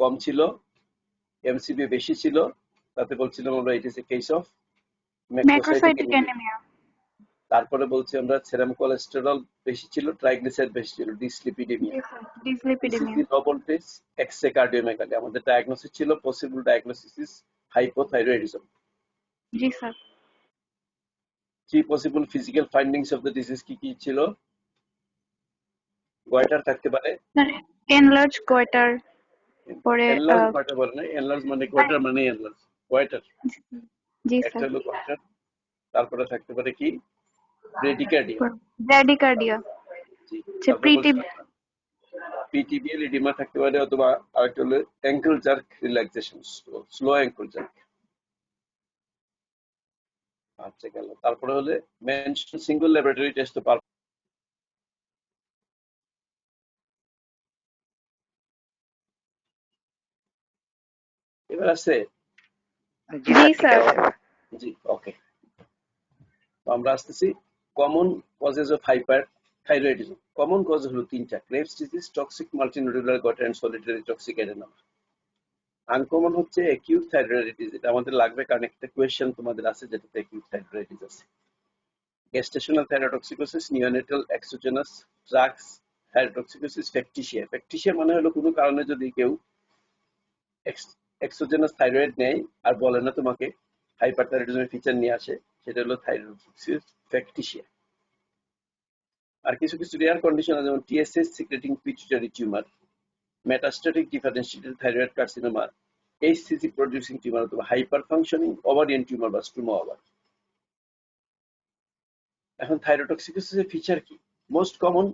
কম ছিল, এমসিবি বেশি ছিল, তাতে বলছিলাম আমরা ইট is A case of macrocytic anaemia. তারপরে বলছি আমরা সেরাম কোলেস্টেরল বেশি ছিল, ট্রাইগ্লিসাইড বেশি ছিল, dyslipidemia. Low voltage X ray cardiomegaly. আমাদের ডায়াগনোসিস ছিল possible diagnosis is hypothyroidism. Ji sir. কি possible physical findings of the disease কি কি ছিল? গয়টার থাকতে পারে, এনলার্জ গয়টার, পরে এনলার্জ গয়টার বলে না, এনলার্জ মানে গয়টার মানে এনলার্জ গয়টার। জি একটা স্যার। হলো গয়টার, তারপরে থাকতে পারে কি ব্রেডিকার্ডিয়া। ব্র্যাডিকার্ডিয়া, জি, যে পিটিবিএল এডিমা থাকতে পারে, অথবা আরেকটা হলো ankle jerk relaxation, slow ankle jerk. আচ্ছা গেল। তারপরে হলে মেনশন সিঙ্গল ল্যাবরেটরি টেস্ট তো পারবো। এবার আছে? জি স্যার। জি, ওকে। আমরা আসতেছি common causes of hyperthyroidism. Common cause হলো তিনটা: Graves disease, toxic multinodular goitre and solitary toxic adenoma. Uncommon হচ্ছে অ্যাকিউট থাইরয়েডাইটিস। এটা আমাদের লাগবে কারণ একটা কোয়েশ্চেন তোমাদের আছে যেটাতে অ্যাকিউট থাইরয়েডাইটিস আছে। Gestational thyrotoxicosis, neonatal exogenous drugs thyrotoxicosis, factitia. Factitia মানে হলো কোনো কারণে যদি কেউ এক্সোজেনাস থাইরয়েড নেয় আর বলে না তোমাকে হাইপারথাইরয়েডিজমের ফিচার নিয়ে আসে, সেটা হলো থাইরোটক্সিকোসিস ফ্যাকটিসিয়া। আর কিছু কিছু রেয়ার কন্ডিশন আছে, যেমন TSS secreting pituitary tumour, metastatic differentiated thyroid carcinoma, HCC producing tumour, অথবা হাইপার ফাংশনিং ওভারিয়ান টিউমার বা স্টুমা ওভার। এখন থাইরোটক্সিকোসিসের ফিচার কি? Most common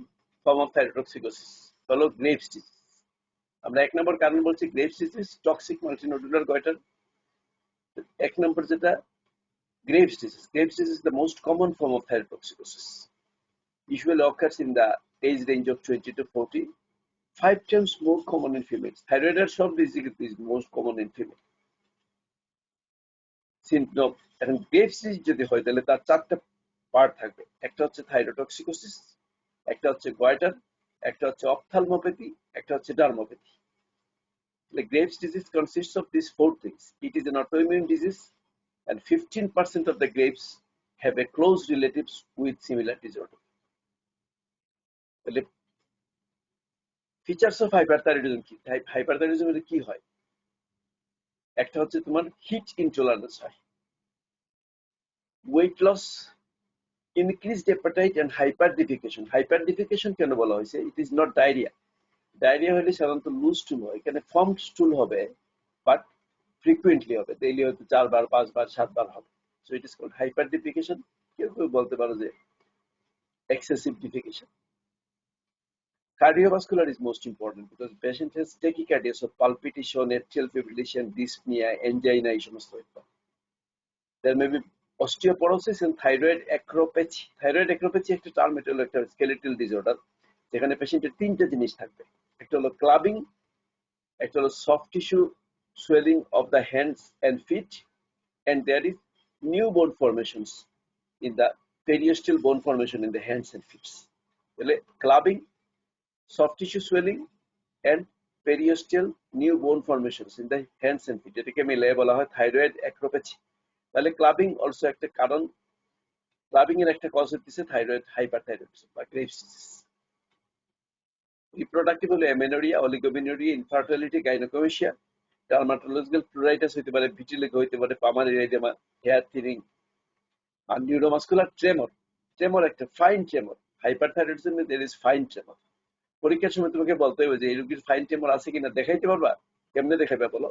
form of thyrotoxicosis হলো গ্রেভস ডিজিজ। আমরা এক নম্বর কারণ বলছি graves disease, toxic multinodular goitre. এক নম্বর যেটা graves disease, graves disease is the most common form of thyrotoxicosis. Usually occurs in the age range of 20 to 40, 5 times more common in females. Thyroid সব disease is most common in female. Symptom, এখন graves disease যদি হয় তাহলে তার চারটা part থাকবে। একটা হচ্ছে থাইরোটক্সিকোসিস, একটা হচ্ছে গয়টার, একটা হচ্ছে অপথ্যালমোপ্যাথি, একটা হচ্ছে dermopathy. The Graves' disease consists of these four things. It is an autoimmune disease, and 15% of the Graves have a close relatives with similar disorder. The features of hyperthyroidism কি? Hyperthyroidism এর কি হয়? একটা হচ্ছে তোমার হিট ইনটলারেন্স হয়, weight loss, increased appetite and hyperdification. Hyperdification কেন বলা হয়েছে? It is not diarrhea. Diarrhoea হলে সাধারণত লুজ স্টুল হয়, এখানে ফর্মড স্টুল হবে, বাট ফ্রিকুয়েন্টলি হবে, ডেইলি হয়তো 4 বার 5 বার 7 বার হবে। So it is called hyperdefecation. কেউ কেউ বলতে পারো যে excessive defecation. Cardiovascular is most important because the patient has tachycardia, so palpitation, atrial fibrillation, dyspnea, angina এই সমস্ত হতে পারে। There may be osteoporosis and thyroid acropathy. Thyroid acropathy একটা টার্ম, এটা হলো একটা স্কেলেটাল ডিসঅর্ডার যেখানে পেশেন্টের তিনটা জিনিস থাকবে। একটা হলো ক্লাবিং, একটা হলো soft tissue swelling of the hands and feet, and there is new bone formations in the periosteal bone formation in the hands and feet. তাহলে clubbing, soft tissue swelling and periosteal new bone formations in the hands and feet, এটাকে মিলিয়ে বলা হয় thyroid অ্যাক্রোপ্যাথি। তাহলে clubbing also একটা কারণ, clubbing এর একটা কজ হচ্ছে থাইরয়েড হাইপারথাইরয়েডিজম বা গ্রেভস ডিজিজ। রিপ্রোডাক্টিভ হলো amenorrhoea, oligomenorrhoea, infertility, gynaecomastia. Dermatological pruritus হতে পারে, ভিটিলিগো হতে পারে, পামারি এডিমা, হেয়ার থিনিং। আর নিউরোমাসকুলার ট্রেমর, ট্রেমর একটা ফাইন ট্রেমর। হাইপারথাইরয়েডিজমে দেয়ার ইজ ফাইন ট্রেমর। পরীক্ষার সময় তোমাকে বলতে হবে যে এই রোগীর ফাইন ট্রেমর আছে কিনা, দেখাইতে পারবা? কেমনে দেখাবে বলো?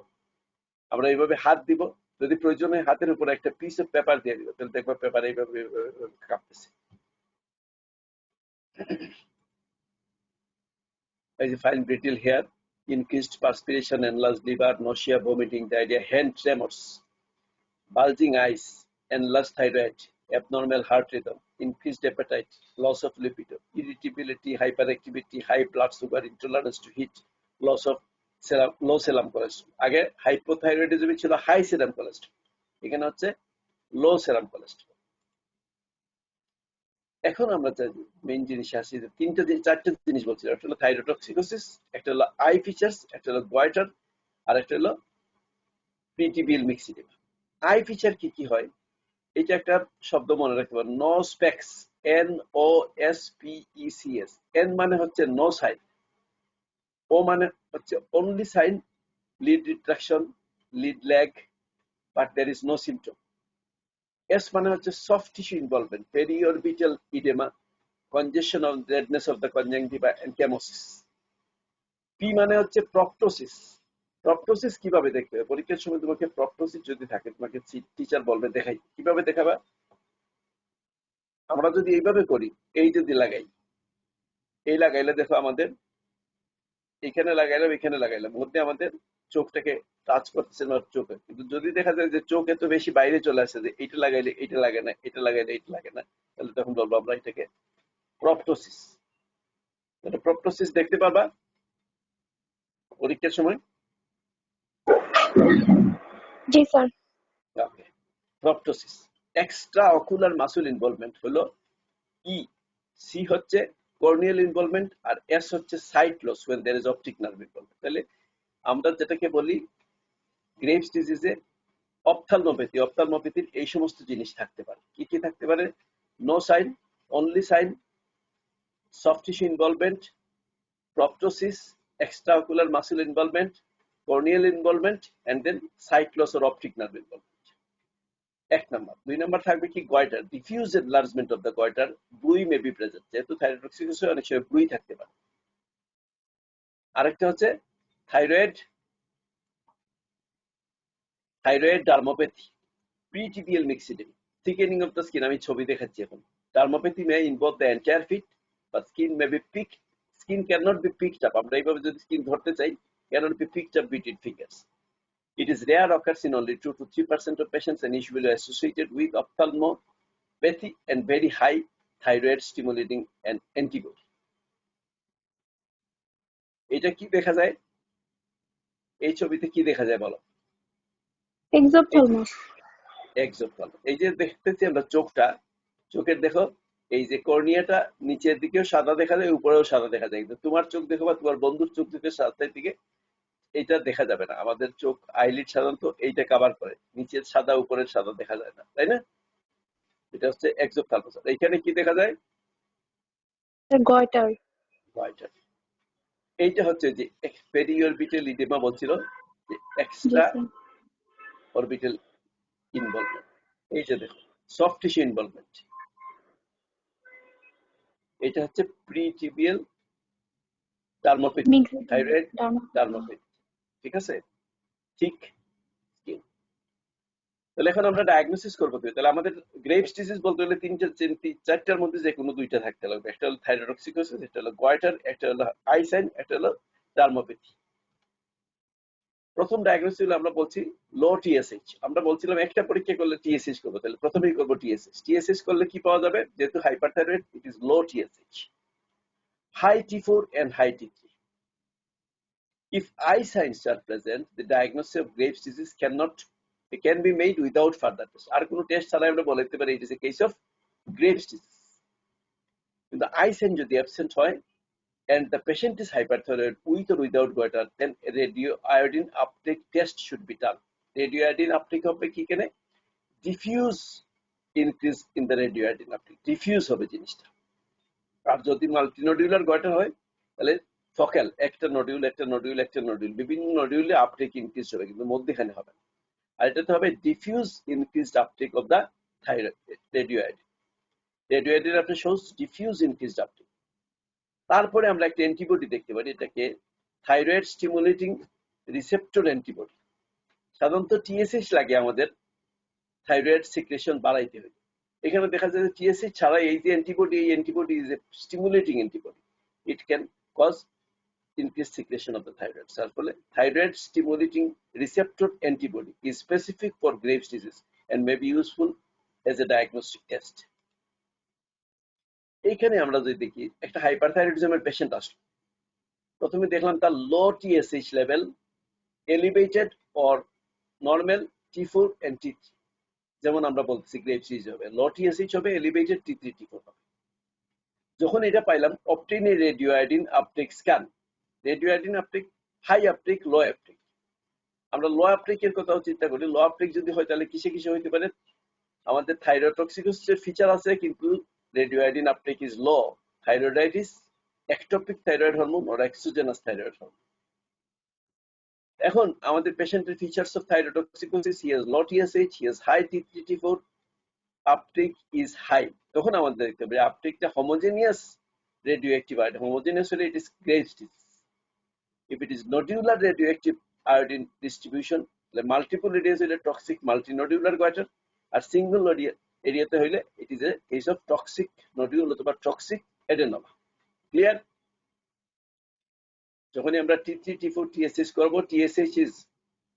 আমরা এইভাবে হাত দিব, যদি প্রয়োজন হয় হাতের উপর একটা পিস অফ পেপার দিয়ে দিব, তাহলে দেখবা পেপার এইভাবে কাঁপতেছে। এই যে fine brittle hair, increased perspiration, enlarged liver, nausea, vomiting, diarrhea, hand tremors, bulging eyes, enlarged thyroid, abnormal heart rhythm, increased appetite, loss of libido, irritability, hyperactivity, high blood sugar, intolerance to heat, loss of low serum cholesterol. আগে hypothyroidism ছিল high সেরাম cholesterol, এখানে হচ্ছে লো সেরাম cholesterol. এখন আমরা main জিনিসে আসি, যে চারটে জিনিস বলছি। একটা হলো থাইরোটক্সিকোসিস, একটা হলো আই ফিচার্স, একটা হলো গোয়াইটার, আর একটা হলো প্রিটিবিল মিক্সিডিমা। আই ফিচার কি কি হয়, এটা একটা শব্দ মনে রাখতে পারেন, নো স্পেক্স, NOSPECS। এন মানে হচ্ছে নো সাইন, ও মানে হচ্ছে only sign, lid retraction, lid lag, but there is no symptom. S মানে হচ্ছে soft tissue involvement, periorbital oedema, congestion of redness of the conjunctiva and chemosis. P মানে হচ্ছে প্রপটোসিস। প্রপটোসিস কিভাবে দেখবে, পরীক্ষার সময় তোমাকে প্রপটোসিস যদি থাকে, তোমাকে টিচার বলবে দেখাই, কিভাবে দেখাবা। আমরা যদি এইভাবে করি, এই যদি লাগাই, এই লাগাইলে দেখো আমাদের এখানে লাগাইলাম, এখানে লাগাইলাম, মধ্যে আমাদের চোখটাকে টাচ করতেছে না চোখে। কিন্তু যদি দেখা যায় যে চোখ এত বেশি বাইরে চলে আসে, যে এইটা লাগাইলে এইটা লাগে না, এটা লাগাইলে এইটা লাগে না, তাহলে তখন বলবো আমরা এটাকে প্রপটোসিস। এটা প্রপটোসিস দেখতে পারবা পরীক্ষার সময়। জি sir. Okay, proptosis. Extra ocular muscle involvement হলো ই, সি হচ্ছে কর্নিয়াল ইনভলভমেন্ট, আর এস হচ্ছে sight loss when there is optic nerve involvement। তাহলে আমরা যেটাকে বলি গ্রেভস ডিজিজে অপথ্যালমোপ্যাথি, অপথ্যালমোপ্যাথির এই সমস্ত জিনিস থাকতে পারে। কি কি থাকতে পারে, no sign, only sign, soft tissue involvement, proptosis, extra ocular muscle involvement, corneal involvement, and then sight loss or optic nerve involvement. এক নাম্বার। দুই নাম্বার থাকবে কি, goitre, diffuse enlargement of the goitre, বুই মে বি প্রেজেন্ট, যেহেতু থাইরয়েডক্সিকোসিস অনেক সময় বুই থাকতে পারে। আরেকটা হচ্ছে thyroid, thyroid dermopathy, pretibial myxoedema, thickening of the skin. আমি ছবি দেখাচ্ছি এখন। Dermopathy may involve the entire feet, but skin may be pick, skin can not be picked up. আমরা এইভাবে যদি স্কিন ধরতে চাই, can not be picked up with it fingers. It is rare, occurs in only 2 to 3% of patients, and usually associated with ophthalmopathy and very high thyroid stimulating and antibody. এটা কি দেখা যায়, এই ছবিতে কি দেখা যায় বলো। এক্সোপথ্যালমাস। এক্সোপ্থালমাস। এই যে দেখতেছি আমরা চোখটা, চোখের দেখো এই যে কর্নিয়াটা নিচের দিকেও সাদা দেখা যায়, উপরেও সাদা দেখা যায়। কিন্তু তোমার চোখ দেখো বা তোমার বন্ধুর চোখ দিকে সাদার দিকে, এইটা দেখা যাবে না। আমাদের চোখ আইলিড সাধারণত এইটা কভার করে, নিচের সাদা উপরের সাদা দেখা যায় না, তাই না। এটা হচ্ছে এক্সোপ্থালমাস। এখানে কি দেখা যায়, গয়টার। গোইটার। এইটা হচ্ছে যে পেরিঅরবিটাল ইডেমা বলছিল, যে ji extra sir. Orbital involvement. এই যে দেখো সফট টিস্যু ইনভলভমেন্ট, এটা হচ্ছে pretibial dermopathy, myxoedema. Thyroid dermopathy. Dermopathy. ঠিক আছে, ঠিক স্কিন। তাহলে এখন আমরা ডায়াগনোসিস করবো কি, তাহলে আমাদের গ্রেভস ডিজিজ বলতে হলে চারটার মধ্যে যে কোনো দুইটা থাকতে লাগবে। একটা হলো থাইরোটক্সিকোসিস, একটা হলো গোইটার, একটা হলো আইসাইন, একটা হলো ডার্মোপ্যাথি। প্রথম ডায়াগনোসিস হলো আমরা বলছি লো টিএসএইচ। আমরা বলছিলাম একটা পরীক্ষা করলে টিএসএইচ করবো, তাহলে প্রথমেই করবো টিএসএইচ। টিএসএইচ করলে কি পাওয়া যাবে, যেহেতু hyperthyroid, it is low TSH, high T4 and high T3. If eye signs are present, the diagnosis of Graves' disease can be made without further test. আর কোনো টেস্ট ছাড়াই আমরা বলতে পারি it is a case of Graves' disease. কিন্তু eye sign যদি absent হয় and the patient is hyperthyroid with or without goiter, then a radioiodine uptake test should be done. Radioiodine uptake হবে কি কেনে, diffuse increase in the radioiodine uptake, diffuse হবে জিনিসটা। আর যদি মাল্টিনোডিউলার goitre হয়, তাহলে ফোকাল, একটা নডিউল একটা নডিউল একটা নডিউল, বিভিন্ন নডিউলে আপটেক ইনক্রিজ হবে, কিন্তু মধ্যখানে হবে না। আর এটাতে হবে diffuse increased uptake of the thyroid radioiodine. Radioiodine আপনি শোস ডিফিউজ ইনক্রিজড আপটেক। তারপরে আমরা একটা অ্যান্টিবডি দেখতে পারি, এটাকে থাইরয়েড স্টিমুলেটিং রিসেপ্টর অ্যান্টিবডি। সাধারণত টিএসএইচ লাগে আমাদের থাইরয়েড সিক্রেশন বাড়াইতে হবে। এখানে দেখা যায় যে টিএসএইচ ছাড়া এই যে অ্যান্টিবডি, এই antibody is a stimulating antibody, it can cause increased secretion of the thyroid. ফলে thyroid stimulating receptor antibody is specific for Graves' disease and may be useful as a diagnostic test. এইখানে আমরা যদি দেখি একটা হাইপারথাইরয়েডিজমের patient আসলো, প্রথমে দেখলাম তার low TSH level, elevated or normal T4 and T3। যেমন আমরা বলতেছি গ্রেভস ডিজিজ হবে লো টিএসএইচ হবে, এলিভেটেড T3 T4 হবে। যখন এটা পাইলাম obtain a radioiodine uptake scan, radioiodine uptake high uptake low uptake, আমরা লো আপটেকের কথাও চিন্তা করি। লো আপটেক যদি হয় তাহলে কিসে কিসে হইতে পারে? আমাদের থাইরোটক্সিকোসিসের ফিচার আছে কিন্তু radioiodine uptake is low, thyroiditis, ectopic thyroid hormone or exogenous thyroid hormone. এখন আমাদের পেশেন্টের features of thyrotoxicosis, he has low TSH, he has high T3T4, uptake is high. তখন আমাদের দেখতে হবে আপটেকটা হোমোজেনিয়াস রেডিওঅ্যাক্টিভ আয়োডিন, হোমোজেনিয়াস হলে it is Graves disease. If it is nodular radioactive iodine distribution, the multiple areas হইলে toxic multinodular goiter, আর single এরিয়াতে হইলে it is a case of toxic nodule অথবা toxic adenoma. Clear? যখনই আমরা T3 T4 TSH করব, TSH is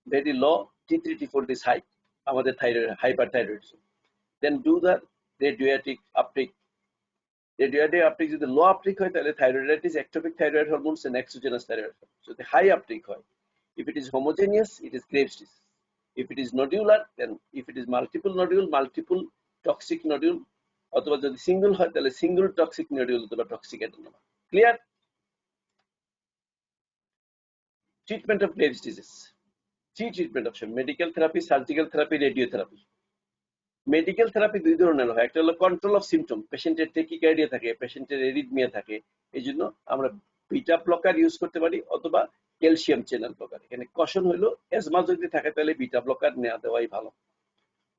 very low, T3 T4 is high, আমাদের thyroid hyperthyroidism. Then do the radioactive uptake. Radioactive uptake যদি low uptake হয় তাহলে thyroiditis, ectopic thyroid hormones and exogenous thyroid hormones. যদি high uptake হয়, if it is homogeneous, it is Graves' disease. If it is nodular, then if it is multiple nodule, multiple toxic nodule, অথবা যদি single হয় তাহলে single toxic nodule অথবা toxic adenoma. Clear? Treatment of graves disease, 3 treatment option: medical therapy, surgical therapy, radiotherapy. Medical therapy দুই ধরনের হয়, একটা হলো কন্ট্রোল অফ সিমটম, পেশেন্টের টেকিকার্ডিয়া থাকে, পেশেন্টের এরিথমিয়া থাকে, এই জন্য আমরা বিটা ব্লকার ইউজ করতে পারি অথবা ক্যালসিয়াম চ্যানেল ব্লকার। এখানে কশন হলো এজমা যদি থাকে তাহলে বিটা ব্লকার নেওয়া দেওয়াই ভালো।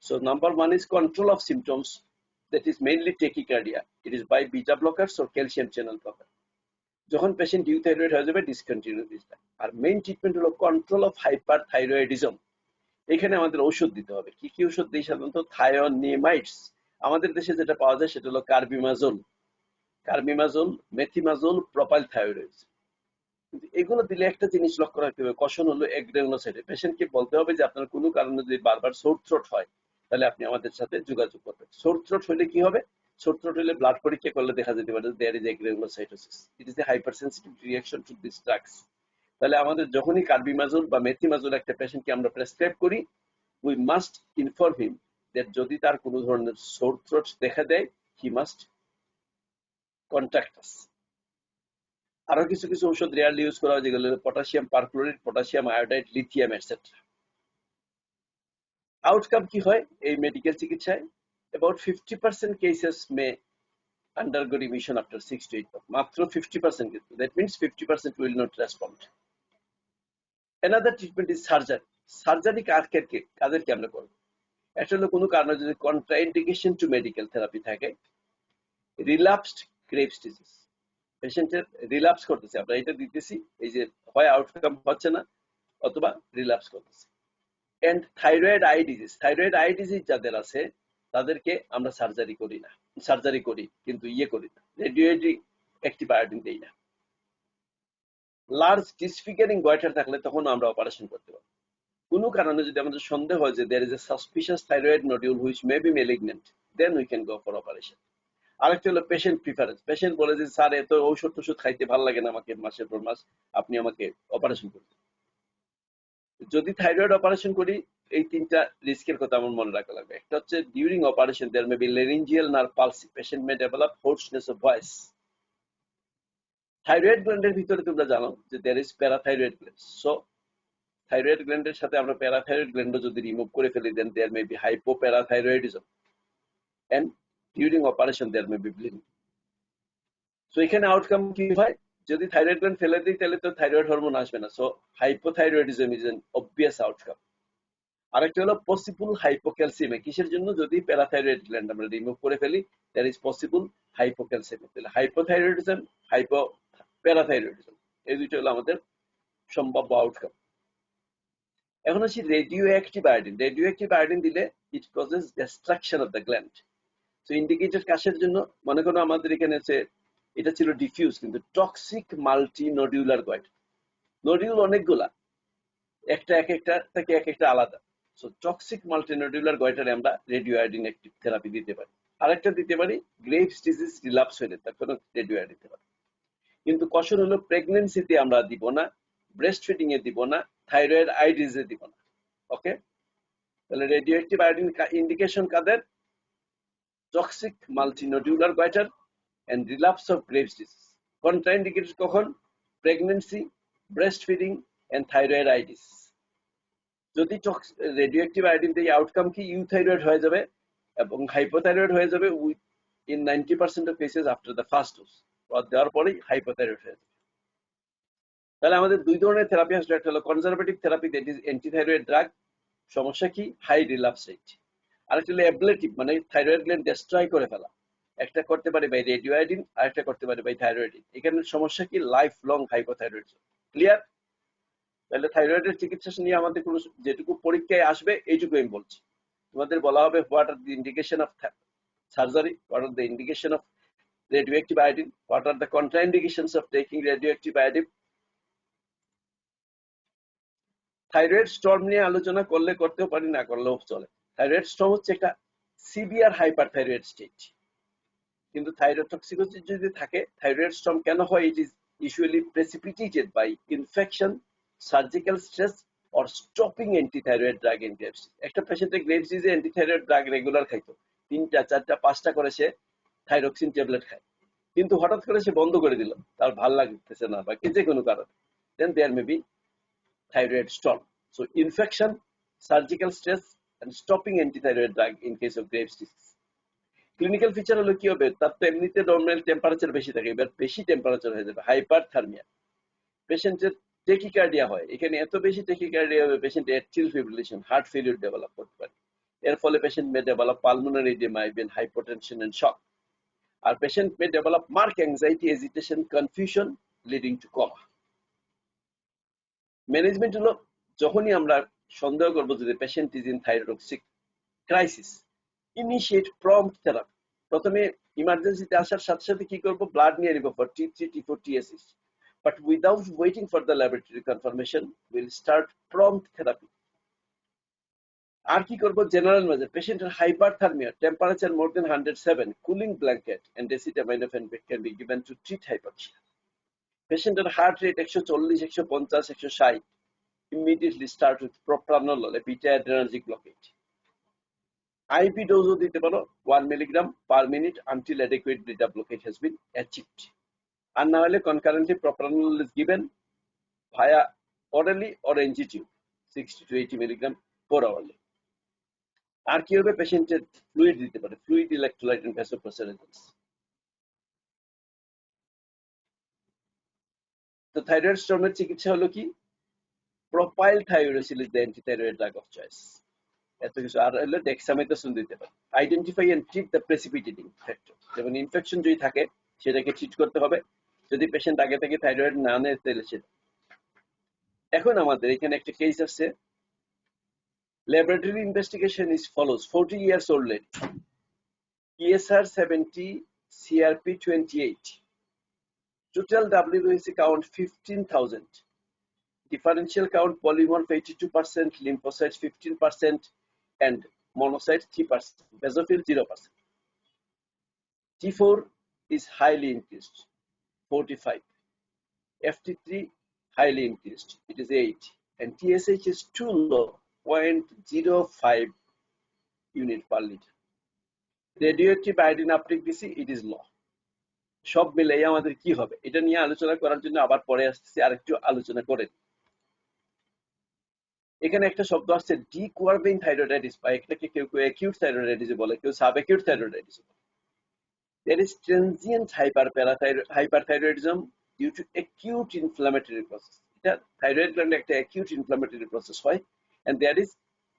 So number 1 is control of symptoms, that is mainly tachycardia, it is by beta blockers or calcium channel blocker. যখন পেশেন্ট ইউথাইরয়েড হয়ে যাবে ডিসকন্টিনিউ দিসটা। আর মেইন ট্রিটমেন্ট হলো কন্ট্রোল অফ হাইপারথাইরয়েডিজম। এখানে আমাদের ঔষধ দিতে হবে। কি কি ঔষধ দিই? সাধারণত থায়োনিমাইডস, আমাদের দেশে যেটা পাওয়া যায় সেটা হলো কার্বিমাজোল, মেথিমাজোল, প্রোপাইল থাইরয়েড। কিন্তু এগুলো দিলে একটা জিনিস লক্ষ্য রাখতে হবে, কষন হলো এগ্রেনুলোসাইড। পেশেন্টকে বলতে হবে যে আপনার কোনো কারণে যদি বারবার সোর থ্রোট হয় তাহলে আপনি আমাদের সাথে যোগাযোগ করবেন। সোর থ্রোট হলে কি হবে? সোর থ্রোট হলে ব্লাড পরীক্ষা করলে দেখা যেতে পারে there is agranulocytosis, it is a hypersensitive reaction to this drugs. তাহলে আমাদের যখনই কার্বিমাজোল বা মেথিমাজোল একটা পেশেন্টকে আমরা প্রেসক্রাইব করি, we must inform him that যদি তার কোনো ধরনের সোর থ্রোট দেখা দেয়, হি মাস্ট কন্ট্যাক্ট আস। আরো কিছু কিছু ঔষধ রেয়ারলি ইউজ করা হয় যেগুলো potassium perchlorate, potassium iodide, lithium etcetera. Outcome কি হয় এই মেডিকেল চিকিৎসায়? About 50% cases May undergo remission after 6 to 8 months, মাত্র 50%, কিন্তু that means 50% will not respond. Another treatment is surgery. Surgery কাদেরকে আমরা করব? এটা হলো কোনো কারণে যদি কন্ট্রাইন্ডিকেশন টু মেডিকেল থেরাপি থাকে, রিল্যাপসড গ্রেভস ডিজিজ, পেশেন্টের রিল্যাপস করতেছে, আমরা এটা দিতেছি, এই যে হয় আউটকাম হচ্ছে না অথবা রিল্যাপস করতেছে। এন্ড থাইরয়েড আই ডিজিজ যাদের আছে তাদেরকে আমরা সার্জারি করি না, সার্জারি করি কিন্তু করি না, রেডিওঅ্যাক্টিভ আয়োডিন দেই না। লার্জ ডিসফিগারিং গয়টার থাকলে তখন আমরা অপারেশন করতে পারি। কোনো কারণে যদি আমাদের সন্দেহ হয় যে there is a suspicious thyroid nodule which may be malignant, then we can go for operation. আরেকটা হলো পেশেন্ট প্রিফারেন্স। পেশেন্ট বলে যে স্যার এত ঔষধ খাইতে ভালো লাগে না আমাকে মাসের পর মাস, আপনি আমাকে অপারেশন করুন। যদি থাইরয়েড অপারেশন করি, এই তিনটা রিস্কের কথা আমার মনে রাখা লাগবে। একটা হচ্ছে during operation there may be laryngeal nerve palsy, patient may develop hoarseness of voice. Thyroid গ্ল্যান্ডের ভিতরে তোমরা জানো যে there is parathyroid gland. So thyroid গ্ল্যান্ডের সাথে আমরা প্যারাথাইরয়েড গ্ল্যান্ডও যদি রিমুভ করে ফেলি, then there may be hypoparathyroidism, and during operation there may be bleeding. So এখানে আউটকাম কি হয়? যদি থাইরয়েড গ্ল্যান্ড ফেলে দিই তাহলে তো থাইরয়েড হরমোন আসবে না। So hypothyroidism is an obvious outcome. আরেকটা হলো পসিবল হাইপোক্যালসিমিয়া। কিসের জন্য? যদি প্যারাথাইরয়েড গ্ল্যান্ড আমরা রিমুভ করে ফেলি, দেয়ার ইজ পসিবল হাইপোক্যালসিমিয়া। তাহলে হাইপোথাইরয়েডিজম, প্যারাথাইরয়েডিজম, এই দুটো হলো আমাদের সম্ভাব্য আউটকাম। এখন আসি রেডিওঅ্যাক্টিভ আয়োডিন। রেডিওঅ্যাক্টিভ আয়োডিন দিলে it causes destruction of the gland. তো ইন্ডিকেটেড কাশের জন্য মনে করো আমাদের এখানে আছে, এটা ছিল ডিফিউজ কিন্তু টক্সিক মাল্টিনোডিউলার গয়টার। নডিউল অনেকগুলা, একটা থেকে এক একটা আলাদা। সো টক্সিক মাল্টিনোডিউলার গয়টারে আমরা রেডিওআয়োডিন অ্যাক্টিভ থেরাপি দিতে পারি। আরেকটা দিতে পারি গ্রেভস ডিজিজ রিল্যাপস হলে তখন রেডিওআয়োডিন দিতে পারি। কিন্তু কশন হলো প্রেগন্যান্সিতে আমরা দিব না, ব্রেস্ট ফিডিং এ দিব না, থাইরয়েড আই ডিজিজে দিব না। ওকে, তাহলে রেডিওঅ্যাক্টিভ আয়োডিন ইন্ডিকেশন কাদের? Toxic multinodular goitre, and relapse of Graves' disease. Contraindicated কখন? Pregnancy, breastfeeding, and thyroiditis. যদি রেডিওঅ্যাক্টিভ আয়োডিন দিয়ে আউটকাম কি ইউথাইরয়েড হয়ে যাবে এবং হাইপোথাইরয়েড হয়ে যাবে in 90% of cases after the first dose, দেওয়ার পরেই হাইপোথাইরয়েড হয়ে যাবে। তাহলে আমাদের দুই ধরনের থেরাপি আসলে, একটা হলো conservative therapy, that is antithyroid drug, সমস্যা কি হাই রিলাপস রেট। আর একটা হলো অ্যাবলেটিভ, মানে থাইরয়েড গ্ল্যান্ড ডেস্ট্রয় করে ফেলা, একটা করতে পারে বাই রেডিওআয়োডিন আর একটা করতে পারে বাই থাইরয়েডিন। এখানে সমস্যা কি লাইফ লং হাইপোথাইরয়েডিজম। ক্লিয়ার? তাহলে থাইরয়েডের চিকিৎসা নিয়ে আমাদের কোনো যেটুকু পরীক্ষায় আসবে এইটুকু আমি বলছি। তোমাদের বলা হবে what are the indication of surgery, what are the indication of radioactive iodine, what are the contraindications of taking radioactive iodine. Thyroid storm নিয়ে আলোচনা করলে করতেও পারি, না করলেও চলে। থাইরয়েড স্টর্ম হচ্ছে একটা সিভিয়ার হাইপারথাইরয়েড স্টেট, কিন্তু থাইরোটক্সিকোসিস যদি থাকে, থাইরয়েড স্টর্ম কেন হয়? It is usually precipitated by infection, surgical stress or stopping antithyroid drug in Graves. একটা পেশেন্টের গ্রেভস ডিজিজে অ্যান্টিথাইরয়েড ড্রাগ রেগুলার খাইতো, 3টা 4টা 5টা করে সে থাইরক্সিন ট্যাবলেট খায়, কিন্তু হঠাৎ করে সে বন্ধ করে দিল, তার ভাল লাগতেছে না বা যে কোনো কারণে, then there may be thyroid storm. So infection, surgical stress, and stopping antithyroid drug in case of Graves' disease. Clinical feature হলো কি হবে? তার তো এমনিতে নর্মাল টেম্পারেচার বেশি থাকে, এবার বেশি টেম্পারেচার হয়ে যাবে, হাইপারথার্মিয়া। পেশেন্টের টেকিকার্ডিয়া হয়, এখানে এত বেশি টেকিকার্ডিয়া হবে patient atrial fibrillation, heart failure develop করতে পারে। এর ফলে patient may develop pulmonary oedema, even hypotension and shock. আর patient may develop mark anxiety, agitation, confusion leading to coma. Management হলো, যখনই আমরা সন্দেহ করবো যে patient is in thyrotoxic crisis, initiate prompt therapy. প্রথমে ইমার্জেন্সিতে আসার সাথে সাথে কি করবো? ব্লাড নিয়ে নিব for T3, T4, TSH, but without waiting for the laboratory confirmation will start prompt therapy. আর কি করবো? জেনারেল মেজার, পেশেন্টের hyperthermia, temperature more than 107, cooling blanket and acetaminophen can be given to treat hypoxia. পেশেন্টের heart rate 140, 150, 160, immediately start with propranolol, a beta adrenergic blockade. IV dose দিতে পারো 1 mg per minute until adequate beta blockade has been achieved. আর না হলে concurrently propranolol is given via orally or NG tube 60 to 80 mg per hourly. আর কি হবে? পেশেন্টের fluid দিতে পারে, fluid, electrolyte and vasopressors. তো থাইরয়েড স্টর্মের চিকিৎসা হলো কি? Propylthiouracil is the antithyroid drug of choice. এত কিছু। আর হলে ডেক্সামেথাসোন দিতে পারে। Identify and treat the precipitating factor. যেমন ইনফেকশন যদি থাকে সেটাকে ট্রিট করতে হবে, যদি পেশেন্ট আগে থেকে থাইরয়েড না নেয় তাহলে সেটা। এখন আমাদের এখানে একটা কেস আছে, laboratory investigation is follows, 40 years old lady, ESR 70, CRP 28, total WBC count 15,000, differential count polymorph 82%, lymphocytes 15%, and monocytes 3%, basophil 0%. T4 is highly increased, 45. FT3 highly increased, it is 8, and TSH is too low, 0.05 unit per liter. Radioactive iodine uptake দিছি, it is low. সব মিলাই আমাদের কি হবে? এটা নিয়ে আলোচনা করার জন্য আবার পরে আসতেছি, আরেকটু আলোচনা করেন। এখানে একটা শব্দ আসছে ডিকুয়ারবিং থাইরয়েডাইটিস, বা এটাকে কেউ কেউ অ্যাকিউট থাইরয়েডাইটিস বলে, কেউ সাব অ্যাকিউট থাইরয়েডাইটিস বলে। There is transient hyperthyroidism due to acute inflammatory process. এটা থাইরয়েড গ্ল্যান্ডে একটা acute inflammatory process হয়, and there is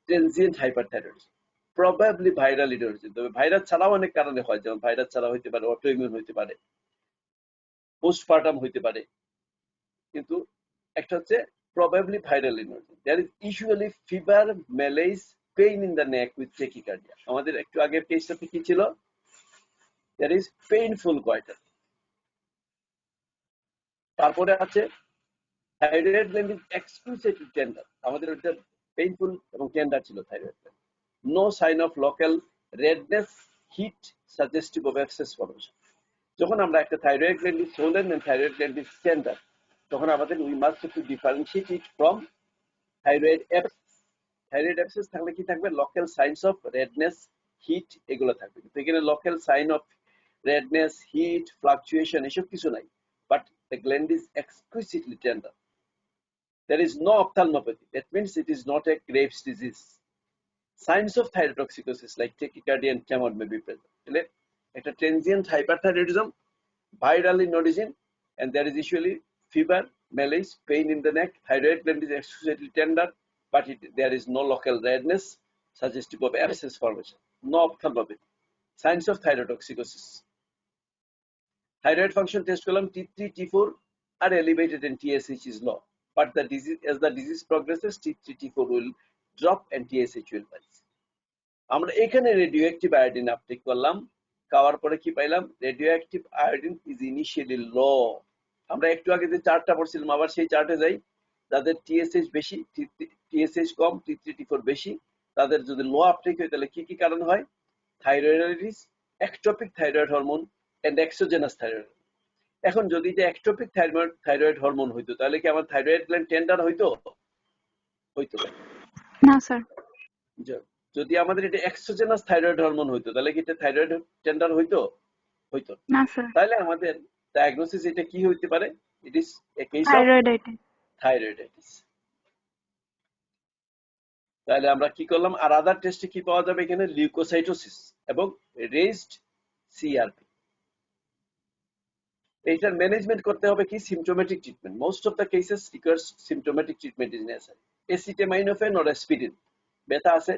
transient hyperthyroidism, probably viral origin. তবে ভাইরাস ছাড়াও অনেক কারণে হয়, যেমন ভাইরাস ছাড়া হইতে পারে, অটোইমিউন হইতে পারে, পোস্টপার্টাম হইতে পারে, কিন্তু একটা হচ্ছে probably viral in origin. There is usually fever, malaise, pain in the neck with tachycardia. আমাদের একটু আগের কেসটাতে কি ছিল? There is painful goiter. তারপরে আছে thyroid gland is exclusively tender, আমাদের ওটা পেইনফুল এবং টেন্ডার ছিল thyroid gland. No sign of local redness, heat, suggestive of abscess formation. যখন আমরা একটা thyroid gland is swollen and thyroid gland is tender, তখন আমাদের we must to differentiate it from thyroid abscess. Thyroid abscess থাকলে কি থাকবে? Local signs of redness, heat, এগুলো থাকবে। কিন্তু এখানে local sign of redness, heat, fluctuation, এসব কিছু নাই। But the gland is exquisitely tender. There is no ophthalmopathy. That means it is not a Graves' disease. Signs of thyrotoxicosis like tachycardia and tremor may be present. It's a transient hyperthyroidism, viral in origin, and there is usually fever, malaise, pain in the neck. Thyroid gland is exquisitely tender, but there is no local redness suggestive of abscess formation. No ophthalmopathy. Signs of thyrotoxicosis. Thyroid function test column T3, T4 are elevated and TSH is low. But as the disease progresses, T3, T4 will drop and TSH will rise. আমরা এখানে radioactive iodine uptake করলাম, খাওয়ার পরে কি পাইলাম? Radioactive iodine is initially লো। আমরা একটু আগে যে চার্টটা পড়ছিলাম আবার সেই চার্টে যাই। যাদের টিএসএইচ বেশি, টিএসএইচ কম, T3, T4 বেশি, তাদের যদি লো আপটেক হয় তাহলে কি কি কারণ হয়? Thyroiditis, ectopic thyroid hormone and exogenous thyroid. এখন যদি এটা একটোপিক থাইরয়েড হরমোন হইতো তাহলে কি আমার থাইরয়েড গ্ল্যান্ড টেন্ডার হইতো? হইতো না স্যার। যদি আমাদের এটা এক্সোজেনাস থাইরয়েড হরমোন হইতো তাহলে কি এটা থাইরয়েড টেন্ডার হইতো? হইতো না স্যার। তাহলে আমাদের ডায়াগনোসিস এটা কি হইতে পারে? ইট is A case of thyroiditis. তাহলে আমরা কি করলাম? আর আদার টেস্টে কি পাওয়া যাবে? এখানে লিউকোসাইটোসিস এবং রেজড সিআরপি। এইটার ম্যানেজমেন্ট করতে হবে কি? Symptomatic treatment. Most of the cases requires symptomatic treatment is necessary. Acetaminophen or aspirin, ব্যথা আছে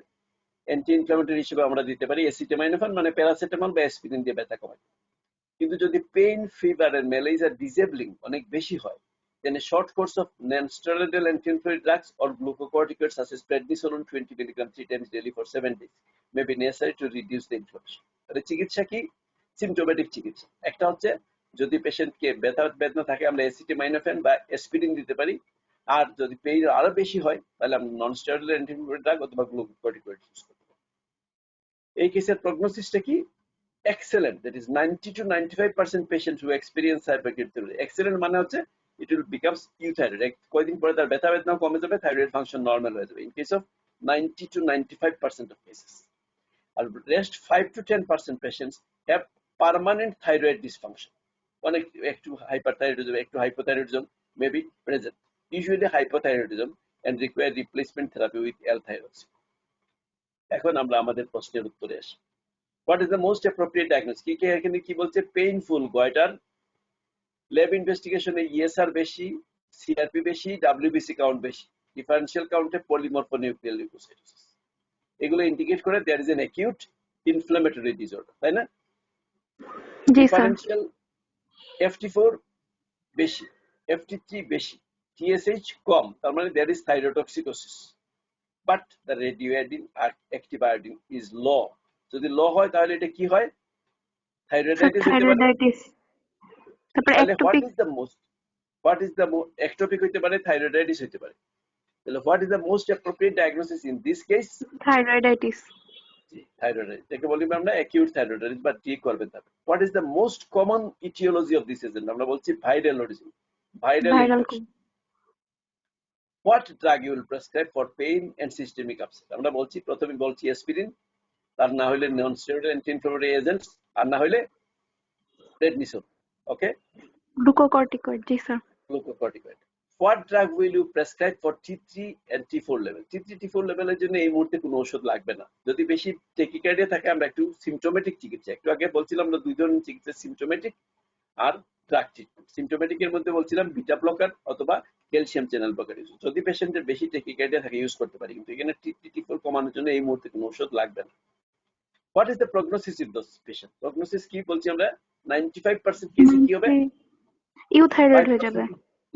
অ্যান্টি ইনফ্লামেটরি হিসেবে আমরা দিতে পারি। এসিটামিনোফেন মানে প্যারাসিটামল বা অ্যাসপিরিন দিয়ে ব্যথা কমাই। কিন্তু যদি পেইন, ফিভার এন্ড ম্যালেজ আর ডিসেবলিং অনেক বেশি হয়, then a short course of non-steroidal anti-inflammatory drugs or glucocorticoids such as prednisolone 20 mg 3 times daily for 7 days may be necessary to reduce the inflammation. তাহলে চিকিৎসা কি? সিম্পটোমেটিক চিকিৎসা। একটা হচ্ছে যদি পেশেন্টকে ব্যথা বেদনা থাকে আমরা এসিটামিনোফেন বা অ্যাসপিরিন দিতে পারি, আর যদি পেইন আরো বেশি হয় তাহলে আমরা নন-স্টেরয়েডাল অ্যান্টি-ইনফ্লামেটরি ড্রাগ অথবা গ্লুকোকর্টিকয়েড ইউজ করতে পারি। এই কেসের প্রগনোসিসটা কি? Excellent. That is 90 to 95% patients who experience hyperthyroidism. Excellent মানে হচ্ছে it will become euthyroid. কয়েকদিন পরে তার ব্যথা বেদনা কমে যাবে, thyroid function normal হয়ে যাবে। In case of 90 to 95% of cases. R rest 5 to 10% patients have permanent thyroid dysfunction. অনেক একটু hyperthyroidism, একটু hypothyroidism may be present. Usually hypothyroidism and require replacement therapy with L-thyroxine. এখন আমরা আমাদের প্রশ্নের উত্তরে আসি। What is the most appropriate diagnosis? কি এখানে কি বলছে? পেইনফুল গয়টার, ল্যাব ইনভেস্টিগেশনে ইএসআর বেশি, সিআরপি বেশি, ডাব্লিউবিসি কাউন্ট বেশি, ডিফারেন্সিয়াল কাউন্টে পলিমরফোনিউক্লিয়ার লিউকোসাইটোসিস। এগুলো ইন্ডিকেট করে there is an acute inflammatory disorder, তাই না? ডিফারেন্সিয়াল FT4 বেশি, FT3 বেশি, TSH কম, তার মানে there is thyrotoxicosis. But the radioactive active iodine is low. যদি লো হয় তাহলে এটা কি হয়? থাইরয়েডাইটিস হতে পারে। তাহলে হোয়াট ইজ দ্য একটোপিক হতে পারে, থাইরয়েডাইটিস হতে পারে। তাহলে what is the most appropriate diagnosis in this case? Thyroiditis. Thyroiditis একে বলি আমরা অ্যাকিউট থাইরয়েডাইটিস বা ঠিক করবেন তাহলে। What is the most common aetiology of this agent? আমরা বলছি viral origin, viral infection. What drug you will prescribe for pain and systemic upset? আমরা বলছি প্রথমে বলছি অ্যাসপিরিন, তার না হলে non steroidal anti inflammatory agents, আর না হলে prednisone. Okay? Glucocorticoid, ji sir. Glucocorticoid. What drug will you prescribe for T3 and T4 level? T3, T4 লেভেলের জন্য এই মুহূর্তে কোনো ওষুধ লাগবে না। যদি বেশি টেকিকার্ডিয়া থাকে আমরা একটু সিম্পটোমেটিক চিকিৎসা, একটু আগে বলছিলাম আমরা দুই ধরনের চিকিৎসা, সিম্পটোমেটিক আর ড্রাগ ট্রিটমেন্ট। সিম্পটোমেটিক এর মধ্যে বলছিলাম বিটা ব্লকার অথবা ক্যালসিয়াম চ্যানেল ব্লকার ইউজ। যদি পেশেন্টের বেশি টেকিকার্ডিয়া থাকে ইউজ করতে পারি, কিন্তু এখানে T3, T4 কমানোর জন্য এই মুহূর্তে কোনো ওষুধ লাগবে না। What is the prognosis of those patients? Prognosis কি বলছি আমরা? 95% কেসে কি হবে? ইউথাইরয়েড হয়ে যাবে।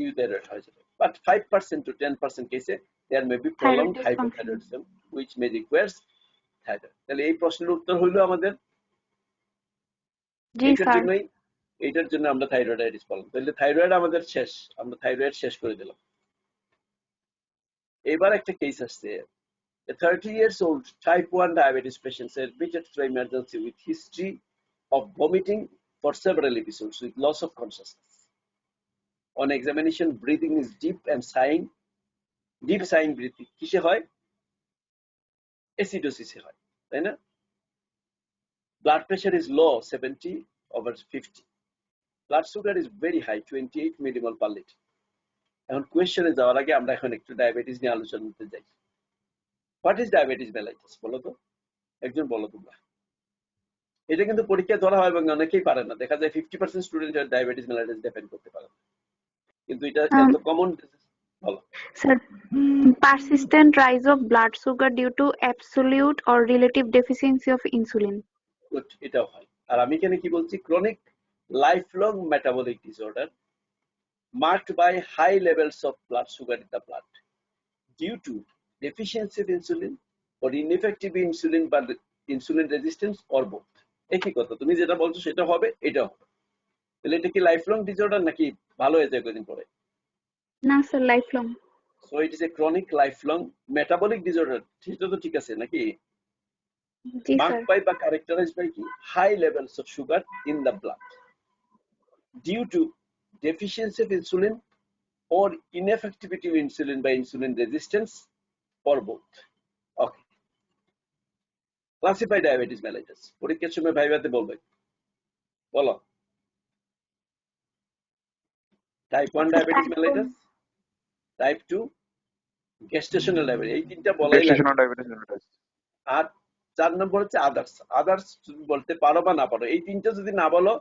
Euthyroid হয়ে যাবে। But 5% to 10% কেসে there may be prolonged hypothyroidism which may require thyroid. তাহলে এই প্রশ্নের উত্তর হইলো আমাদের এইটার জন্য আমরা থাইরয়েডাইটিস বললাম। তাহলে থাইরয়েড আমাদের শেষ, আমরা থাইরয়েড শেষ করে দিলাম। এবার একটা কেস আসছে। A 30 years old type 1 diabetes patient admitted to emergency with history of vomiting for several episodes with loss of consciousness. On examination, breathing is deep and sighing. Deep sighing breathing কিসে হয়? অ্যাসিডোসিসে হয়, তাই না? Blood pressure is low, 70 over 50. Blood sugar is very high, 28 millimole per liter. এখন কোয়েশ্চনে যাওয়ার আগে আমরা এখন একটু ডায়াবেটিস নিয়ে আলোচনা করতে যাই। হোয়াট ইজ ডায়াবেটিস মেলাইটাস বলো তো, একজন বলো তোমরা। এটা কিন্তু পরীক্ষায় ধরা হয় এবং অনেকেই পারে না, দেখা যায় 50% স্টুডেন্ট ডায়াবেটিস মেলাইটাস ডিফেন্ড করতে পারে না, কিন্তু এটা এত কমন। বলো sir, persistent rise of blood sugar due to absolute or relative deficiency of insulin. Good, এটাও হয়। আর আমি এখানে কি বলছি, chronic lifelong metabolic disorder marked by high levels of blood sugar in the blood due to deficiency of insulin or ineffective insulin বা insulin resistance or both. একই কথা, তুমি যেটা বলছো সেটা হবে, এটাও হবে। তাহলে এটা কি লাইফলং ডিসঅর্ডার নাকি ভালো হয়ে যায় কদিন পরে? না sir, lifelong. So it is a chronic lifelong metabolic disorder, সেটা তো ঠিক আছে নাকি? জি স্যার। Marked by বা characterized by কি high levels of sugar in the blood due to deficiency of insulin or ineffectivity of insulin by insulin resistance or both. Okay. Classify diabetes mellitus. পরীক্ষার সময় ভাইভাতে বলবে, বলো। Type 1 diabetes mellitus, type 2 গেস্টেশনাল diabetes, এই তিনটা বলাই লাগবে। আর 4 নম্বর হচ্ছে আদার্স। আদার্স বলতে পারো বা না পারো, এই তিনটা যদি না বলো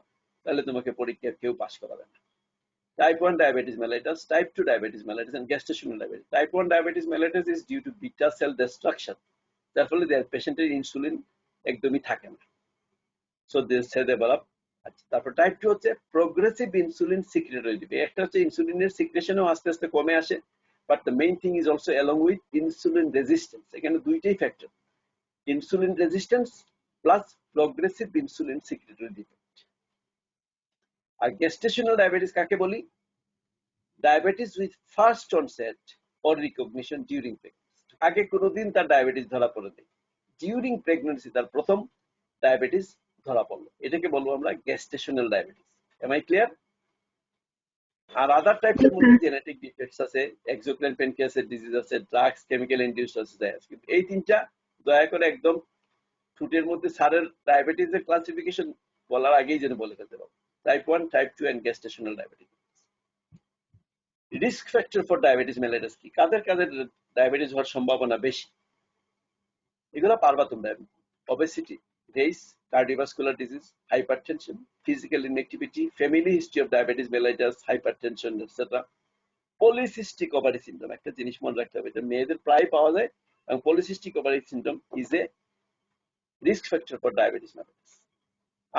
তাহলে তোমাকে পরীক্ষায় কেউ পাস করাবে না। Type 1 diabetes mellitus, type 2 diabetes mellitus, and gestational diabetes. Type 1 diabetes mellitus is due to beta cell destruction. যার ফলে পেশেন্টের ইনসুলিন একদমই থাকে না, সো দিস সে ডেভেলপ। আচ্ছা, তারপর টাইপ 2 হচ্ছে প্রোগ্রেসিভ ইনসুলিন সিক্রেটরি। একটা হচ্ছে ইনসুলিনের সিক্রেশনও আস্তে আস্তে কমে আসে, but the main thing is also along with insulin resistance. এখানে দুইটাই factor, insulin resistance plus progressive insulin secretory defect. আর গেস্টেশনাল ডায়াবেটিস কাকে বলি? Diabetes with first onset or recognition during pregnancy. আগে কোনোদিন তার ডায়াবেটিস ধরা পড়ে নেই, ডিউরিং প্রেগনেন্সি তার প্রথম ডায়াবেটিস ধরা পড়লো, এটাকে বলবো আমরা gestational diabetes. Am I clear? আর আদার টাইপসের মধ্যে জেনেটিক ডিফেক্টস আছে, এক্সোক্রাইন প্যানক্রিয়াসের ডিজিজ আছে, ড্রাগস, কেমিক্যাল ইনডিউসড আছে। কিন্তু এই তিনটা দয়া করে একদম ঠুটের মধ্যে স্যারের ডায়াবেটিসের ক্লাসিফিকেশন বলার আগেই যেন বলে ফেলতে পারবো। Type 1, type 2 and gestational diabetes. Risk factor for diabetes mellitus কি? কাদের কাদের ডায়াবেটিস হওয়ার সম্ভাবনা বেশি? এগুলো পারবা তোমরা। Obesity, race, cardiovascular disease, hypertension, physical inactivity, family history of diabetes mellitus, hypertension etcetera. Polycystic ovary syndrome, একটা জিনিস মনে রাখতে হবে, এটা মেয়েদের প্রায় পাওয়া যায়, এবং polycystic ovary syndrome is a risk factor for diabetes mellitus.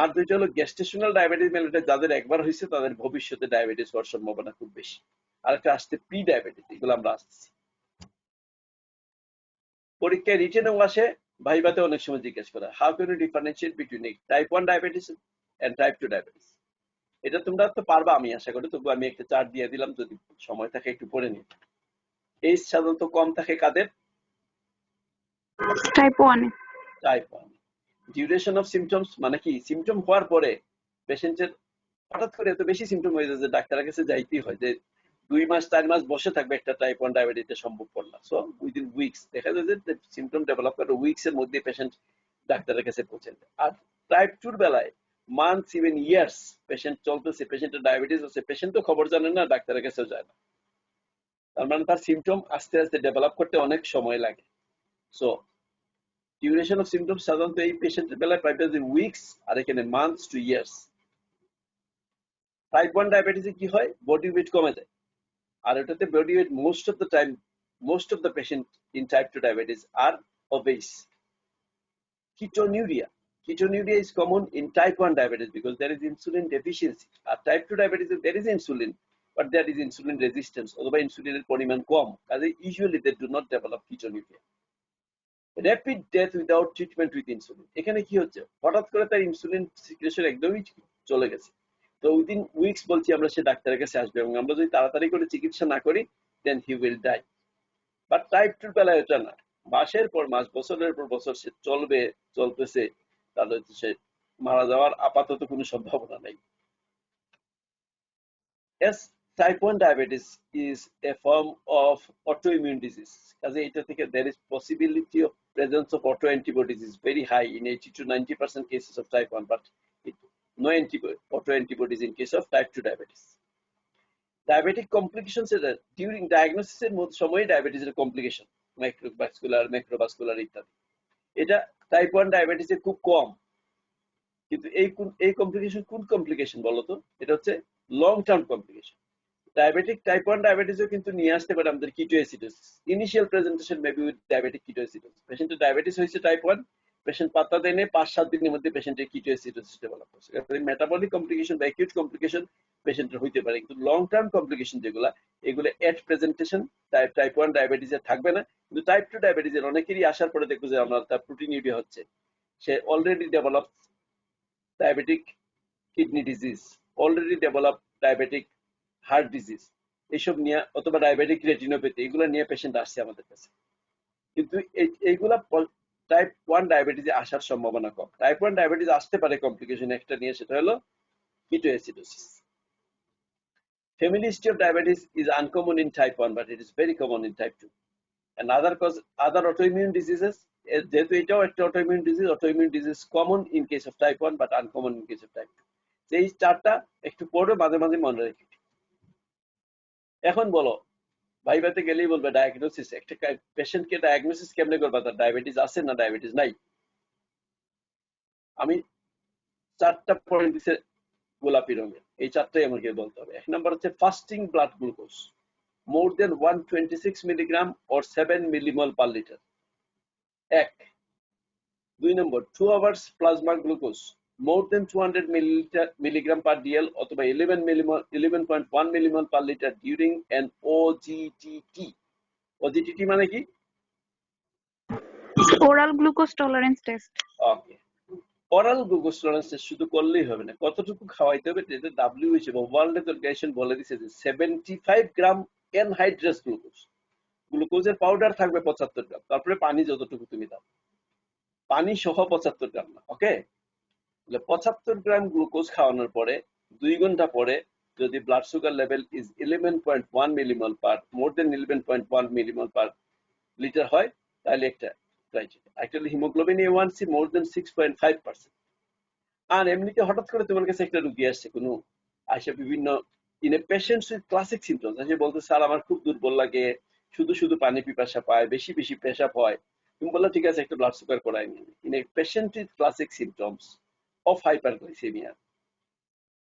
আর দুইটা হলো গেস্টেশনাল ডায়াবেটিস মেলাইটাস, যাদের একবার হয়েছে তাদের ভবিষ্যতে ডায়াবেটিস হওয়ার সম্ভাবনা খুব বেশি। আর একটা আসছে প্রি ডায়াবেটিস, এগুলো আমরা আসছি। পরীক্ষায় রিটেনও আসে, ভাইভাতে অনেক সময় জিজ্ঞেস করা, how can you differentiate between type 1 diabetes and type 2 diabetes. এটা তোমরা তো পারবা আমি আশা করি, তবু আমি একটা চার্ট দিয়ে দিলাম, যদি সময় থাকে একটু পড়ে নিই। এই সাধারণত কম থাকে কাদের? টাইপ 1 এ। টাইপ 1। ডিউরেশন অফ সিমটমস মানে কি, সিমটম হওয়ার পরে পেশেন্টের হঠাৎ করে এত বেশি সিমটম হয়ে যায় যে ডাক্তারের কাছে যাইতেই হয়, যে 2 মাস 4 মাস বসে থাকবে একটা টাইপ 1 ডায়াবেটিসে সম্ভব পড়ে না। সো উইদিন উইকস দেখা যায় যে সিমটম ডেভেলপ করে, উইকস এর মধ্যে পেশেন্ট ডাক্তারের কাছে পৌঁছে যায়। আর টাইপ 2 বেলায় মান্থস ইভেন ইয়ার্স পেশেন্ট চলতেছে, পেশেন্টের ডায়াবেটিস আছে, পেশেন্ট তো খবর জানে না, ডাক্তারের কাছেও যায় না, তার মানে তার সিমটম আস্তে আস্তে ডেভেলপ করতে অনেক সময় লাগে। সো ডিউরেশন অফ সিমটম সাধারণত এই পেশেন্টের বেলায় প্রায় উইকস, আর এখানে মান্থস টু ইয়ার্স। টাইপ 1 ডায়াবেটিসে কি হয়, বডি ওয়েট কমে যায়, আর এটাতে body weight most of the time, most of the patient in type 2 diabetes are obese. Ketonuria is common in type 1 diabetes because there is insulin deficiency. At type 2 diabetes there is insulin, but there is insulin resistance, অথবা ইনসুলিনের পরিমাণ কম, কাজে usually they do not develop ketonuria. Rapid death without treatment with insulin, এখানে কি হচ্ছে, হঠাৎ করে তার ইনসুলিন সিক্রেশন একদমই চলে গেছে, তো উইদিন উইকস বলছি আমরা, সে ডাক্তারের কাছে আসবে, এবং আমরা যদি তাড়াতাড়ি করে চিকিৎসা না করি then he will die. But type 2 বেলায় এটা না, মাসের পর মাস, বছরের পর বছর সে চলতেছে, তাহলে সে মারা যাওয়ার আপাতত কোনো সম্ভাবনা নেই। Yes, type 1 diabetes is a form of autoimmune disease, কাজে এটা থেকে there is possibility of presence of autoantibodies is very high in 80 to 90% cases of type 1, but no autoantibodies in case of type 2 diabetes. Diabetic complications during diagnosis এর সময় ডায়াবেটিসের complication macrovascular ইত্যাদি, এটা type 1 ডায়াবেটিসে খুব কম, কিন্তু এই কমপ্লিকেশন কোন complication বলতো? এটা হচ্ছে long term complication. Diabetic type 1 ডায়াবেটিসও কিন্তু নিয়ে আসতে পারে আমাদের ketoacidosis. Initial presentation maybe with diabetic ketoacidosis. পেশেন্টের ডায়াবেটিস হয়েছে টাইপ 1, পেশেন্ট পাত্তা দেনে 5-7 দিনের মধ্যে পেশেন্টের কিটোএসিডোসিস ডেভেলপ করছে। মেটাবলিক কমপ্লিকেশন বা অ্যাকিউট কমপ্লিকেশন পেশেন্টের হইতে পারে, কিন্তু লং টার্ম কমপ্লিকেশন যেগুলো, এগুলো এট প্রেজেন্টেশন টাইপ 1 ডায়াবেটিসে থাকবে না। কিন্তু টাইপ 2 ডায়াবেটিসের অনেকেরই আসার পরে দেখবো যে আমরা তার প্রোটিনিউরিয়া হচ্ছে, সে already develop diabetic kidney disease, already develop diabetic heart disease, এইসব নিয়ে, অথবা ডায়াবেটিক রেটিনোপ্যাথি, এগুলো নিয়ে পেশেন্ট আসছে আমাদের কাছে। কিন্তু এইগুলা টাইপ 1 ডায়াবেটিসে আসার সম্ভাবনা কম। টাইপ 1 ডায়াবেটিস আসতে পারে কমপ্লিকেশন একটা নিয়ে, সেটা হলো ketoacidosis. Family history of diabetes is uncommon in type 1, but it is very common in type 2. And other autoimmune diseases, যেহেতু এটাও একটা autoimmune disease common in case of type 1 but uncommon in case of type 2. এই চারটা একটু পড়ে মাঝে মাঝে মনে রাখি। এখন বলো, ভাইভাতে গেলেই বলবে ডায়াগনোসিস, একটা পেশেন্টকে ডায়াগনোসিস কেমনে করবা, তার ডায়াবেটিস আছে না ডায়াবেটিস নাই? আমি 4টা পয়েন্ট দিছে গোলাপি রঙের, এই 4টাই আমাকে বলতে হবে। 1 নাম্বার হচ্ছে fasting blood glucose more than 126 milligram or 7 millimol per liter, 1। 2 number 2 hours plasma glucose more than 200 milligram per dl অথবা 11.1 millimol per liter during an OGTT। OGTT মানে কি? oral glucose tolerance test। ওকে, oral glucose tolerance test শুধু করলেই হবে না, কতটুকু খাওয়াইতে হবে। এটা WHO বা ওয়ার্ল্ড হেলথ অর্গানাইজেশন বলে দিয়েছে যে 75 গ্রাম অ্যানহাইড্রাস গ্লুকোজ, গ্লুকোজের পাউডার থাকবে 75 গ্রাম, তারপরে পানি যতটুকু তুমি দাও, পানি সহ 75 গ্রাম না। ওকে, 75 গ্রাম গ্লুকোজ খাওয়ানোর পরে 2 ঘন্টা পরে যদি blood sugar level is 11.1 millimole per more than 11.1 millimole per litre হয়, তাহলে একটা criteria. Actually haemoglobin A1C more than 6.5%। আর এমনিতে হঠাৎ করে তোমার কাছে একটা রুগী আসছে, কোনো আসে বিভিন্ন in a patients with classic symptoms, আসে বলতে স্যার আমার খুব দুর্বল লাগে, শুধু শুধু পানি পিপাসা পায়, বেশি বেশি পেশাব হয়। তুমি বললে ঠিক আছে, একটা ব্লাড সুগার করাই নিন। In a patient with classic symptoms of hyperglycemia,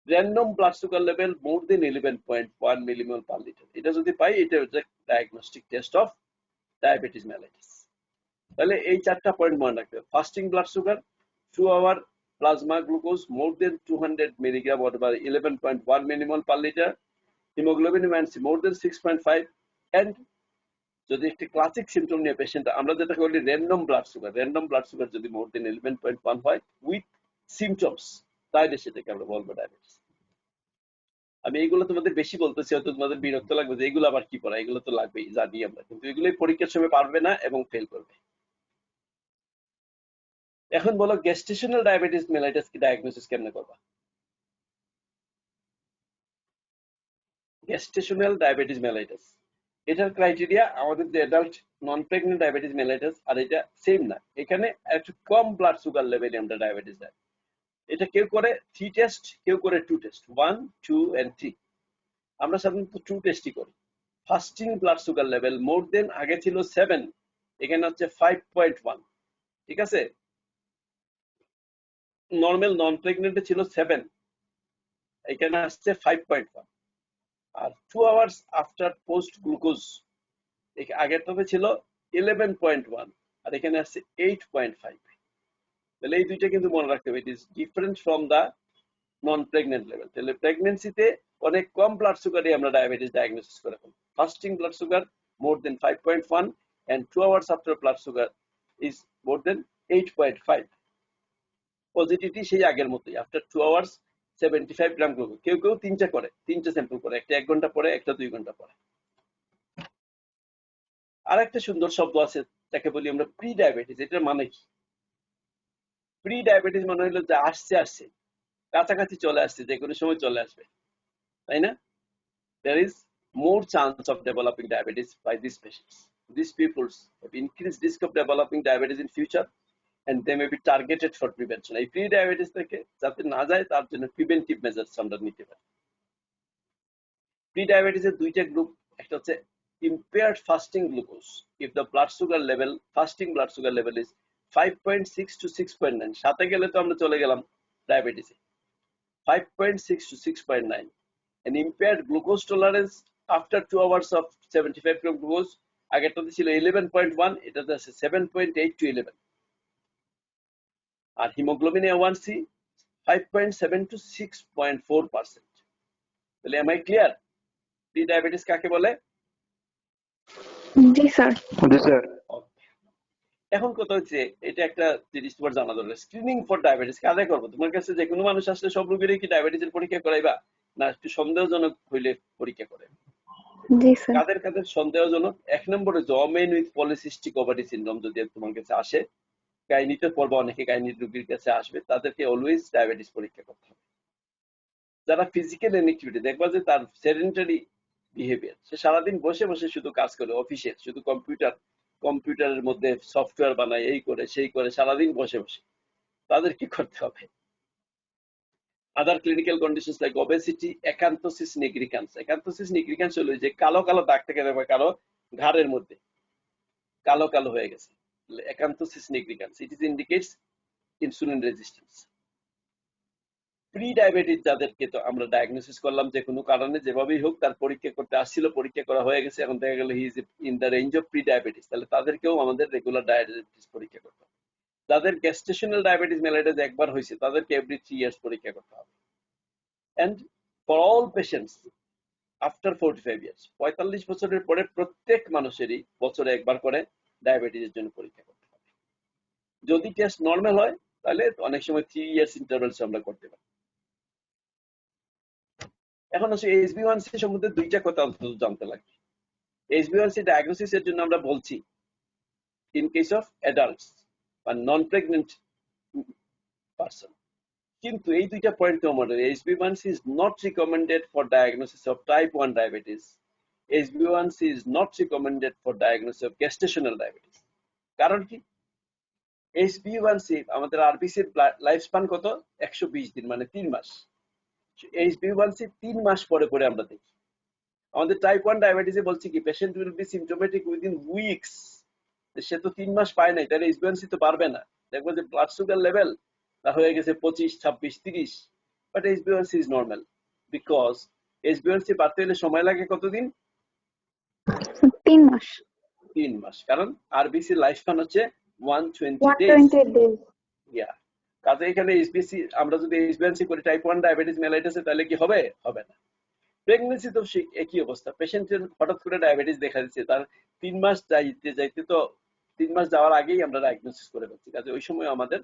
random blood sugar level more than 11.1 millimol per liter, এটা যদি পাই, এটা হচ্ছে diagnostic test of diabetes mellitus. তাহলে এই 4টা পয়েন্ট মনে রাখতে হবে। Fasting blood sugar, 2 hour plasma glucose more than 200 milligram or 11.1 millimol per liter, hemoglobin A1C more than 6.5, and যদি একটা ক্লাসিক সিমটম নিয়ে পেশেন্ট, আমরা যেটা বলি র্যান্ডম ব্লাড সুগার যদি মোর দেন 11.1 হয় উইথ সিমটমস, তাহলে সেটাকে আমরা বলবো ডায়াবেটিস। আমি এইগুলো তোমাদের বেশি বলতেছি, হয়তো তোমাদের বিরক্ত লাগবে যে এগুলো আবার কি পড়া, এগুলো তো লাগবেই, জানি আমরা, কিন্তু এগুলোই পরীক্ষার সময় পারবে না এবং ফেল করবে। এখন বলো, গেস্টেশনাল ডায়াবেটিস মেলাইটাস কি ডায়াগনোসিস কেমনে করবা? গেস্টেশনাল ডায়াবেটিস মেলাইটাস, এটার ক্রাইটেরিয়া আমাদের যে অ্যাডাল্ট নন প্রেগনেন্ট ডায়াবেটিস মেলাইটাস আর এটা সেম না। এখানে একটু কম ব্লাড সুগার লেভেলে আমরা ডায়াবেটিস দেয়। এটা কেউ করে 3 টেস্ট, কেউ করে 2 টেস্ট, 1, 2 and 3। আমরা সাধারণত 2 টেস্টই করি। ফাস্টিং ব্লাড সুগার লেভেল মোর দেন, আগে ছিল 7, এখানে হচ্ছে 5.1, ঠিক আছে। নর্মাল নন প্রেগনেন্টে ছিল 7, এখানে আসছে 5.1। আর 2 আওয়ার্স আফটার পোস্ট গ্লুকোজ, আগেরটাতে ছিল 11.1 আর এখানে আসছে 8.5। তাহলে এই দুইটা কিন্তু মনে রাখতে হবে, it is different from the non pregnant level. তাহলে প্রেগনেন্সিতে অনেক কম ব্লাড সুগারে আমরা ডায়াবেটিস ডায়াগনোসিস করে ফেলি। Fasting blood sugar more than 5.1 and 2 hours after blood sugar is more than 8.5। Positivity সেই আগের মতোই, আফটার 2 hours 75 গ্রাম গ্লুকোজ। কেউ কেউ 3টা করে, 3টে স্যাম্পল করে, একটা 1 ঘন্টা পরে, একটা 2 ঘন্টা পরে। আর একটা সুন্দর শব্দ আছে, তাকে বলি আমরা প্রি ডায়াবেটিস। এটার মানে কি? প্রি ডায়াবেটিস মানে হলো যে আসছে, কাছাকাছি চলে আসছে, যে কোনো সময় চলে আসবে, তাই না? There is more chance of developing diabetes by these patients. These people have increased risk of developing diabetes in future and they may be targeted for prevention. এই pre-diabetes থেকে যাতে না যায় তার জন্য preventive measures আমরা নিতে পারি। Pre-diabetes এর দুইটা গ্রুপ, একটা হচ্ছে impaired fasting glucose. If the blood sugar level, fasting blood sugar level is 5.6 to 6.9, সাথে গেলে তো আমরা চলে গেলাম ডায়াবেটিসে। 5.6 to 6.9. An impaired glucose tolerance after 2 hours of 75 gram glucose, আগেরটাতে ছিল 11.1, এটাতে আছে 7.8 to 11. R hemoglobin A1C 5.7 to 6.4%. তাহলে am I clear? Pre-diabetes কাকে বলে? জি স্যার। জি স্যার। এখন কথা হচ্ছে এটা একটা জিনিস তোমার জানা দরকার, স্ক্রিনিং ফর ডায়াবেটিস কাজে করবো। তোমার কাছে যে কোনো মানুষ আসলে সব রোগীরই কি ডায়াবেটিসের পরীক্ষা করাইবা, না একটু সন্দেহজনক হইলে পরীক্ষা করে? জি স্যার। কাদের কাদের সন্দেহজনক? এক নম্বরে জমেন উইথ পলিসিস্টিক ওভারি সিনড্রোম যদি তোমার কাছে আসে, গাইনিতে পড়বা, অনেকে গাইনির রোগীর কাছে আসবে, তাদেরকে অলওয়েজ ডায়াবেটিস পরীক্ষা করতে হবে। যারা ফিজিক্যাল ইনএক্টিভিটি, দেখবা যে তার সেডেন্টারি বিহেভিয়ার, সে সারাদিন বসে বসে শুধু কাজ করে, অফিসের শুধু কম্পিউটারের মধ্যে সফটওয়্যার বানায়, এই করে সেই করে সারাদিন বসে বসে, তাদের কি করতে হবে? Other clinical conditions like obesity, acanthosis nigricans. Acanthosis nigricans হলো যে কালো কালো দাগ থেকে দেখবে কালো ঘাড়ের মধ্যে কালো কালো হয়ে গেছে, acanthosis nigricans. It is indicates insulin resistance. Pre diabetes যাদেরকে তো আমরা ডায়াগনোসিস করলাম যে কোনো কারণে, যেভাবেই হোক তার পরীক্ষা করতে আসছিল, পরীক্ষা করা হয়ে গেছে, এখন দেখা গেল he is in the range of pre diabetes, তাহলে তাদেরকেও আমাদের রেগুলার ডায়াবেটিস পরীক্ষা করতে হবে। যাদের গ্যাস্টেশনাল ডায়াবেটিস মেলাইটাস একবার হয়েছে তাদেরকে এভরি 3 ইয়ার্স পরীক্ষা করতে হবে। And for all patients after 45 years, 45 বছরের পরে প্রত্যেক মানুষেরই বছরে একবার করে ডায়াবেটিসের জন্য পরীক্ষা করতে হবে। যদি টেস্ট নর্মাল হয় তাহলে অনেক সময় 3 ইয়ার্স ইন্টারভ্যালস আমরা করতে পারি। এখন আসলে HbA1c সম্বন্ধে দুইটা কথা অন্তত জানতে লাগবে। HbA1c ডায়াগনোসিস এর জন্য আমরা বলছি ইন কেস অফ অ্যাডাল্টস বা নন প্রেগনেন্ট পারসন, কিন্তু এই দুইটা পয়েন্ট আমাদের, HbA1c is not recommended for diagnosis of type 1 diabetes. HbA1c is not recommended for diagnosis of gestational diabetes. কারণ কি? HbA1c আমাদের আরবিসি এর লাইফ স্প্যান কত? 120 দিন, মানে 3 মাস। HbA1c 3 মাস পরে পরে আমরা দেখি। আমাদের টাইপ 1 ডায়াবেটিসে বলছি কি patient will be symptomatic within weeks. সে তো 3 মাস পায় নাই, তাহলে HbA1c তো পারবে না। দেখবো যে ব্লাড সুগার লেভেল হয়ে গেছে 25, 26, 30, but HbA1c is normal because HbA1c বাড়তে হলে সময় লাগে কতদিন? 3 মাস। 3 মাস, কারণ আরবিসি লাইফ স্প্যান হচ্ছে 120 ডেজ। ইয়া, কাজে এখানে HbA1c আমরা যদি HbA1c করি টাইপ 1 ডায়াবেটিস মেলাইটাসে, তাহলে কি হবে? হবে না। প্রেগনেন্সি তো একই অবস্থা, পেশেন্টের হঠাৎ করে ডায়াবেটিস দেখা দিচ্ছে, তার 3 মাস যাইতে তো 3 মাস যাওয়ার আগেই আমরা ডায়াগনোসিস করে ফেলছি, কাজে ওই সময় আমাদের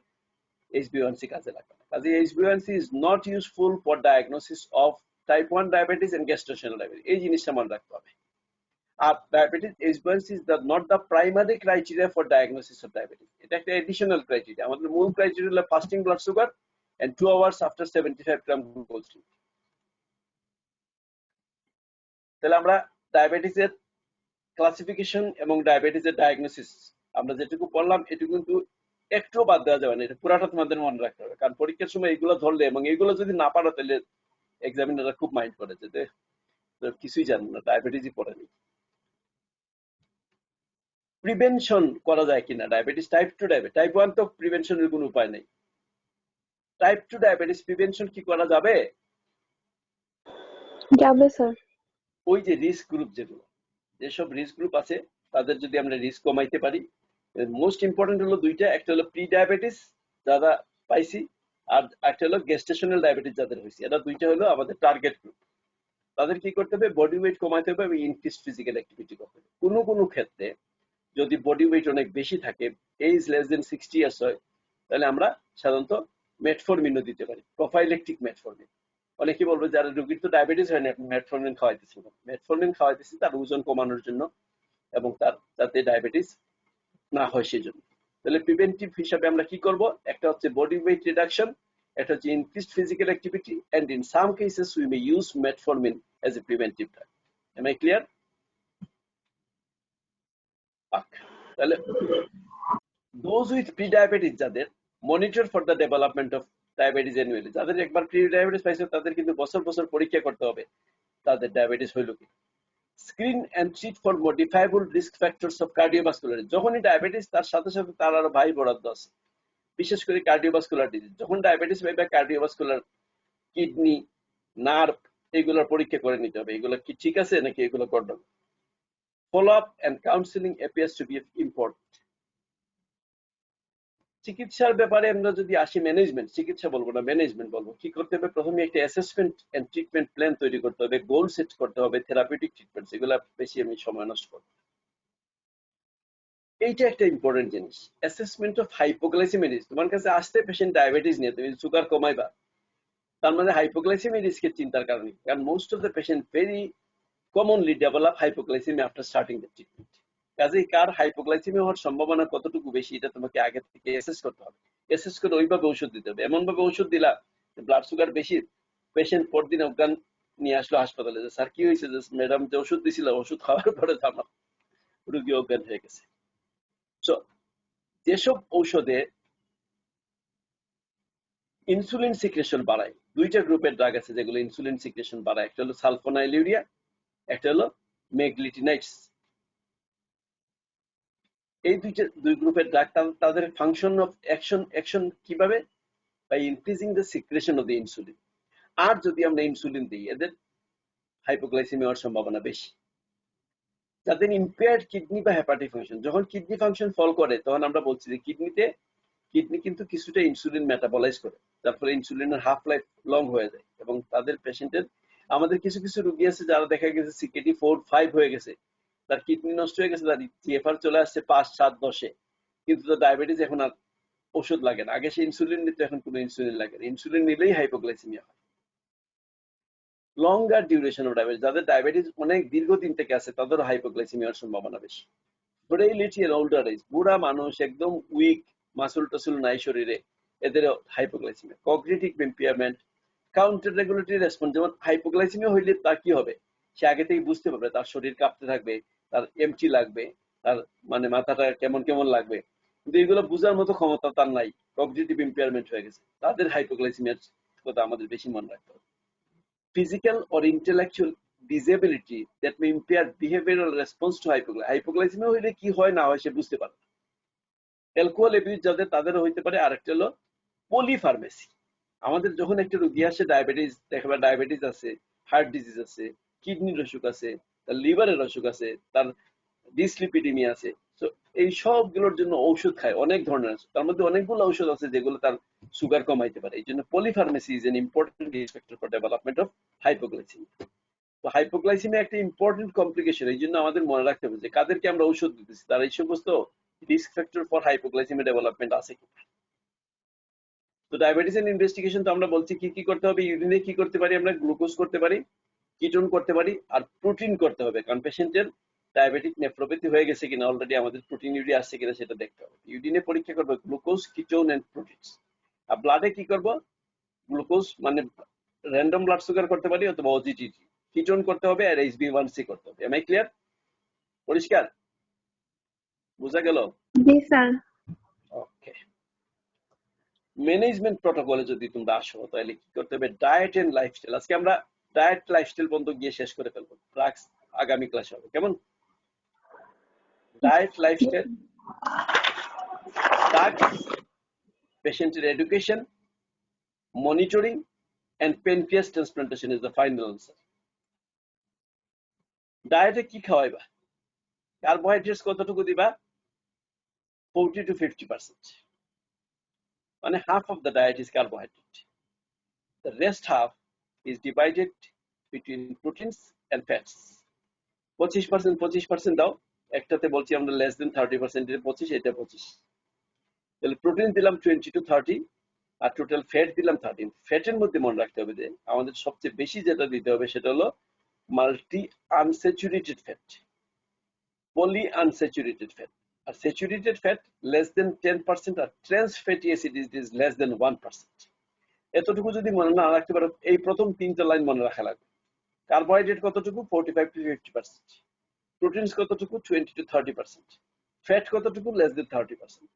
HbA1c কাজে লাগবে না। কাজে HbA1c is not useful for diagnosis of type 1 diabetes and gestational diabetes, এই জিনিসটা মনে রাখতে হবে। আর diabetes HbA1c is not the primary criteria for diagnosis of diabetes, এটা একটা additional criteria। আমাদের মূল ক্রাইটেরিয়া হলো fasting blood sugar and 2 hours after 75 gram glucose. তাহলে আমরা ডায়াবেটিসের ক্লাসিফিকেশন এবং ডায়াবেটিসের ডায়াগনোসিস আমরা যেটুকু পড়লাম, এটুকু কিন্তু একটু বাদ দেওয়া যাবে না, এটা পুরাটা তোমাদের মনে রাখতে হবে। কারণ পরীক্ষার সময় এইগুলো ধরলে এবং এইগুলো যদি না পারো তাহলে এক্সামিনাররা খুব মাইন্ড করে যে কিছুই জানো না, ডায়াবেটিসই পড়েনি। প্রিভেনশন করা যায় কিনা ডায়াবেটিস টাইপ 2 ডায়াবেটিস, টাইপ 1 তো প্রিভেনশনের কোনো উপায় নেই, টাইপ 2 ডায়াবেটিস প্রিভেনশন কি করা যাবে? যাবে স্যার। ওই যে রিস্ক গ্রুপ, যেসব রিস্ক গ্রুপ আছে তাদের যদি আমরা রিস্ক কমাইতে পারি, মোস্ট ইম্পর্টেন্ট হলো দুইটা, একটা হলো প্রি ডায়াবেটিস যারা পাইছি, আর একটা হলো গেস্টেশনাল ডায়াবেটিস যাদের হয়েছে, এটা দুইটা হলো আমাদের টার্গেট গ্রুপ। তাদের কি করতে হবে? বডি ওয়েট কমাইতে হবে এবং ইনক্রিজ ফিজিক্যাল অ্যাক্টিভিটি করতে হবে। কোনো ক্ষেত্রে যদি বডি ওয়েট অনেক বেশি থাকে, এজ লেস দেন 60 ইয়ার্স হয়, তাহলে আমরা সাধারণত মেটফরমিনও দিতে পারি, প্রোফাইলেকটিক মেটফরমিন। অনেকে বলবে যারা রোগীর তো ডায়াবেটিস হয় না, মেটফরমিন খাওয়াইতেছি। মেটফরমিন খাওয়াইতেছি তার ওজন কমানোর জন্য এবং তার যাতে ডায়াবেটিস না হয় সেজন্য। তাহলে প্রিভেন্টিভ হিসাবে আমরা কি করব? একটা হচ্ছে বডি ওয়েট রিডাকশন, একটা হচ্ছে increased physical activity, and in some cases we may use metformin as a preventive drug. Am I clear? তাহলে Those with pre-diabetes যাদের monitor for the development of diabetes annually, যাদের একবার pre-diabetes পাইছে তাদের কিন্তু বছর বছর পরীক্ষা করতে হবে তাদের ডায়াবেটিস হইল কি। Screen and treat for modifiable risk factors of cardiovascular. যখনই ডায়াবেটিস তার সাথে সাথে তার আরো ভাই বরাদ্দ আছে, বিশেষ করে কার্ডিওভাস্কুলার ডিজিজ। যখন ডায়াবেটিস পাইবে কার্ডিওভাস্কুলার, কিডনি, নার্ভ এগুলোর পরীক্ষা করে নিতে হবে, এগুলো কি ঠিক আছে নাকি এগুলো গন্ডগোল। Follow up and counselling appears to be important. চিকিৎসার ব্যাপারে আমরা যদি আসি, ম্যানেজমেন্ট, চিকিৎসা বলবো না, ম্যানেজমেন্ট বলবো। কি করতে হবে? প্রথমে একটা অ্যাসেসমেন্ট এন্ড ট্রিটমেন্ট প্ল্যান তৈরি করতে হবে, গোল সেট করতে হবে, থেরাপিউটিক ট্রিটমেন্ট, এগুলো বেশি আমি সময় নষ্ট করব। এইটা একটা ইম্পর্টেন্ট জিনিস, অ্যাসেসমেন্ট অফ হাইপোগ্লাইসেমিয়া রিস্ক। তোমার কাছে আসতে পেশেন্ট ডায়াবেটিস নিয়ে, তুমি সুগার কমাইবা, তার মানে হাইপোগ্লাইসেমিয়া রিস্কের চিন্তার কারণে, কারণ most of the patient very commonly develop hypoglycaemia after starting the treatment. কাজেই কার হাইপোগ্লাইসেমিয়া হওয়ার সম্ভাবনা কতটুকু বেশি এটা তোমাকে আগে থেকে অ্যাসেস করতে হবে। অ্যাসেস করে ওইভাবে ওষুধ দিতে হবে। এমন ভাবে ওষুধ দিলা ব্লাড সুগার বেশি, পেশেন্ট পরদিন অজ্ঞান নিয়ে আসলো হাসপাতালে, যে স্যার কি হয়েছে, যে ম্যাডাম যে ওষুধ দিছিল, ওষুধ খাওয়ার পরে আমার রোগী অজ্ঞান হয়ে গেছে। সো যেসব ঔষধে ইনসুলিন সিক্রেশন বাড়ায়, দুইটা গ্রুপের ড্রাগ আছে যেগুলো ইনসুলিন সিক্রেশন বাড়ায়, একটা হলো সালফোনাইলুরিয়া, একটা হলো মেগলিটিনাইটস। এই দুই গ্রুপের ড্রাগ তাদের ফাংশন অফ অ্যাকশন কিভাবে? By increasing the secretion of the insulin. আর যদি আমরা ইনসুলিন দিই, এদের হাইপোগ্লাইসেমিয়া হওয়ার সম্ভাবনা বেশি। যাদের ইম্পেয়ার্ড কিডনি বা হেপাটিক ফাংশন, যখন কিডনি ফাংশন ফল করে তখন আমরা বলছি যে কিডনি কিন্তু কিছুটা ইনসুলিন মেটাবলাইজ করে, যার ফলে ইনসুলিনের হাফ লাইফ লং হয়ে যায়। এবং তাদের পেশেন্টের, আমাদের কিছু কিছু রোগী আছে যারা দেখা গেছে সিকেডি 4-5 হয়ে গেছে, তার কিডনি নষ্ট হয়ে গেছে, তার জিএফআর চলে আসছে 5-7-10-এ, কিন্তু তার ডায়াবেটিস এখন আর ওষুধ লাগে না। আগে সে ইনসুলিন নিত, এখন কোনো ইনসুলিন লাগে না। ইনসুলিন নিলেই হাইপোগ্লাইসেমিয়া হয়। লঙ্গার ডিউরেশন অফ ডায়াবেটিস, যাদের ডায়াবেটিস অনেক দীর্ঘদিন থেকে আছে তাদের হাইপোগ্লাইসেমিয়ার সম্ভাবনা বেশি। ফ্রেইলিটি এন্ড ওল্ডার এজ, বুড়া মানুষ একদম উইক, মাসুল টাসুল নাই শরীরে, এদের hypoglycaemia. Cognitive impairment, counter regulatory response, যেমন হাইপোগ্লাইসেমিয়া হইলে তার কি হবে, সে আগে থেকে বুঝতে পারবে তার শরীর কাঁপতে থাকবে, তার এমটি লাগবে, তার মানে মাথাটা কেমন কেমন লাগবে, কিন্তু এগুলো বোঝার মতো ক্ষমতা তার নাই, কগনিটিভ ইম্পেয়ারমেন্ট হয়ে গেছে, তাদের হাইপোগ্লাইসেমিয়ার কথা আমাদের বেশি মনে রাখতে হবে। Physical or intellectual disability that may impair behavioral response to hypoglycemia. Hypoglycemia হইলে কি হয় না হয় সে বুঝতে পারে। অ্যালকোহল অ্যাবিউজ যাদের, তাদেরও হইতে পারে। আরেকটা হলো পলিফার্মেসি। আমাদের যখন একটা রোগী আসে ডায়াবেটিস, দেখাবার ডায়াবেটিস আছে, হার্ট ডিজিজ আছে, কিডনির অসুখ আছে, তার লিভারের অসুখ আছে, তার ডিসলিপিডিমিয়া আছে, তো এই সবগুলোর জন্য ঔষধ খায়, অনেক ধরনের আছে, তার মধ্যে অনেকগুলো ঔষধ আছে যেগুলো তার সুগার কমাইতে পারে। এই জন্য polypharmacy is an important risk factor for development of hypoglycaemia. তো হাইপোগ্লাইসেমিয়া একটা ইম্পর্টেন্ট কমপ্লিকেশন, এই জন্য আমাদের মনে রাখতে হবে যে কাদেরকে আমরা ঔষধ দিতেছি তার এই সমস্ত risk factor for hypoglycaemia development আছে কি। তো ডায়াবেটিস এন্ড ইনভেস্টিগেশন তো আমরা বলছি কি কি করতে হবে। ইউরিনে কি করতে পারি আমরা? গ্লুকোজ করতে পারি, কিটোন করতে পারি, আর প্রোটিন করতে হবে, কারণ পেশেন্টের ডায়াবেটিক নেফ্রোপ্যাথি হয়ে গেছে কিনা, অলরেডি আমাদের প্রোটিন ইউরিয়া আসছে কিনা সেটা দেখতে হবে। ইউরিনে পরীক্ষা করবো গ্লুকোজ, কিটোন এন্ড প্রোটিনস। আর ব্লাডে কি করব? গ্লুকোজ মানে র্যান্ডম ব্লাড সুগার করতে পারি অথবা ওজিটিটি, কিটোন করতে হবে, আর HbA1c করতে হবে। Am I clear? পরিষ্কার? বোঝা গেল? জি স্যার। ওকে। ম্যানেজমেন্ট প্রটোকলে যদি তোমরা আসো তাহলে কি করতে হবে? Diet and lifestyle. আজকে আমরা ডায়েট লাইফস্টাইল পর্যন্ত গিয়ে শেষ করে ফেলবো, ড্রাগস আগামী ক্লাসে হবে। কেমন? ডায়েট লাইফস্টাইল, ড্রাগস, পেশেন্টের education, monitoring, and pancreas transplantation is the final answer. ডায়েটে কি খাওয়াইবা? কার্বোহাইড্রেটস কতটুকু দিবা? 40 to 50%, মানে half of the diet is carbohydrate. The rest half is divided between proteins and fats. 25% দাও, একটাতে বলছি আমরা less than 30%, এর 25, এটা 25, তাহলে প্রোটিন দিলাম 20 to 30 আর টোটাল ফ্যাট দিলাম 13। ফ্যাটের মধ্যে মনে রাখতে হবে যে আমাদের সবচেয়ে বেশি যেটা দিতে হবে সেটা হলো multi unsaturated fat, poly unsaturated fat, আর স্যাচুরেটেড ফ্যাট লেস দেন 10%, আর trans fatty acid is less than 1%। এতটুকু যদি মনে না রাখতে পারো, এই প্রথম তিনটা লাইন মনে রাখা লাগবে। কার্বোহাইড্রেট কতটুকু? 45 to 50%, প্রোটিনস কতটুকু? 20 to 30%, ফ্যাট কতটুকু? Less than 30%।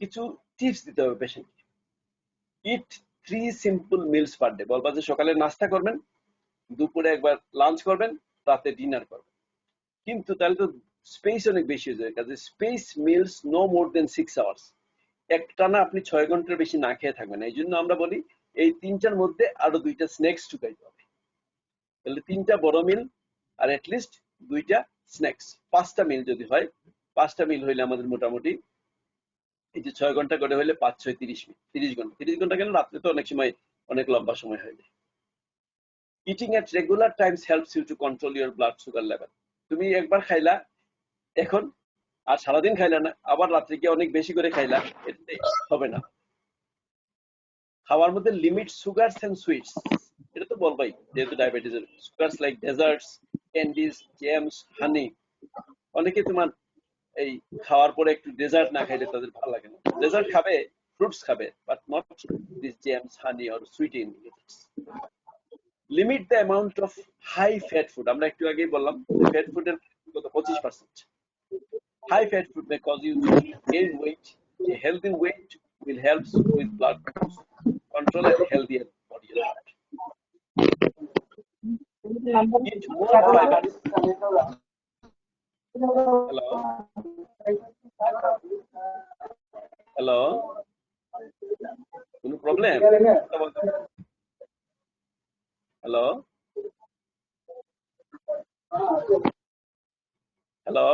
কিছু টিপস দিতে হবে পেশেন্টকে। ইট 3 সিম্পল মিলস পার ডে। বলবা যে সকালে নাস্তা করবেন, দুপুরে একবার লাঞ্চ করবেন, রাতে ডিনার করবেন। কিন্তু তাহলে তো স্পেস অনেক বেশি হয়ে যায়, কাজে স্পেস মিলস নো মোর দেন 6 আওয়ার্স। একটানা আপনি 6 ঘন্টার বেশি না খেয়ে থাকবেন। এই জন্য আমরা বলি এই 3টার মধ্যে আরো 2টা স্ন্যাক্স ঢুকাইতে হবে। তাহলে 3টা বড় মিল আর অ্যাটলিস্ট 2টা স্ন্যাক্স, 5টা মিল যদি হয়, 5টা মিল হইলে আমাদের মোটামুটি এই যে 6 ঘন্টা করে হইলে 5 6 30 মিনিট, 30 ঘন্টা। 30 ঘন্টা কেন, রাত্রে তো অনেক সময় অনেক লম্বা সময় হয়ে যায়। Eating at regular times helps you to control your blood sugar level. তুমি একবার খাইলা এখন, আর সারাদিন খাইলা না, আবার রাত্রে গিয়ে অনেক বেশি করে খাইলা, এটাতে হবে না। খাওয়ার মধ্যে লিমিট সুগারস এন্ড সুইটস, এটা তো বলবাই যেহেতু ডায়াবেটিস এর। Sugars like desserts, candies, jams, honey. অনেকে তোমার এই খাওয়ার পরে একটু ডেজার্ট না খাইলে তাদের ভালো লাগে না। ডেজার্ট খাবে, ফ্রুটস খাবে, but not this jams, honey or sweet ingredients. Limit the amount of high fat food. আমরা একটু আগেই বললাম যে ফ্যাট ফুডের কত 25%। High fat food may cause you to gain weight. A healthy weight will help with blood control and healthier body and heart. Eat more fibers. Hello? Hello? Any problem? Hello? Hello?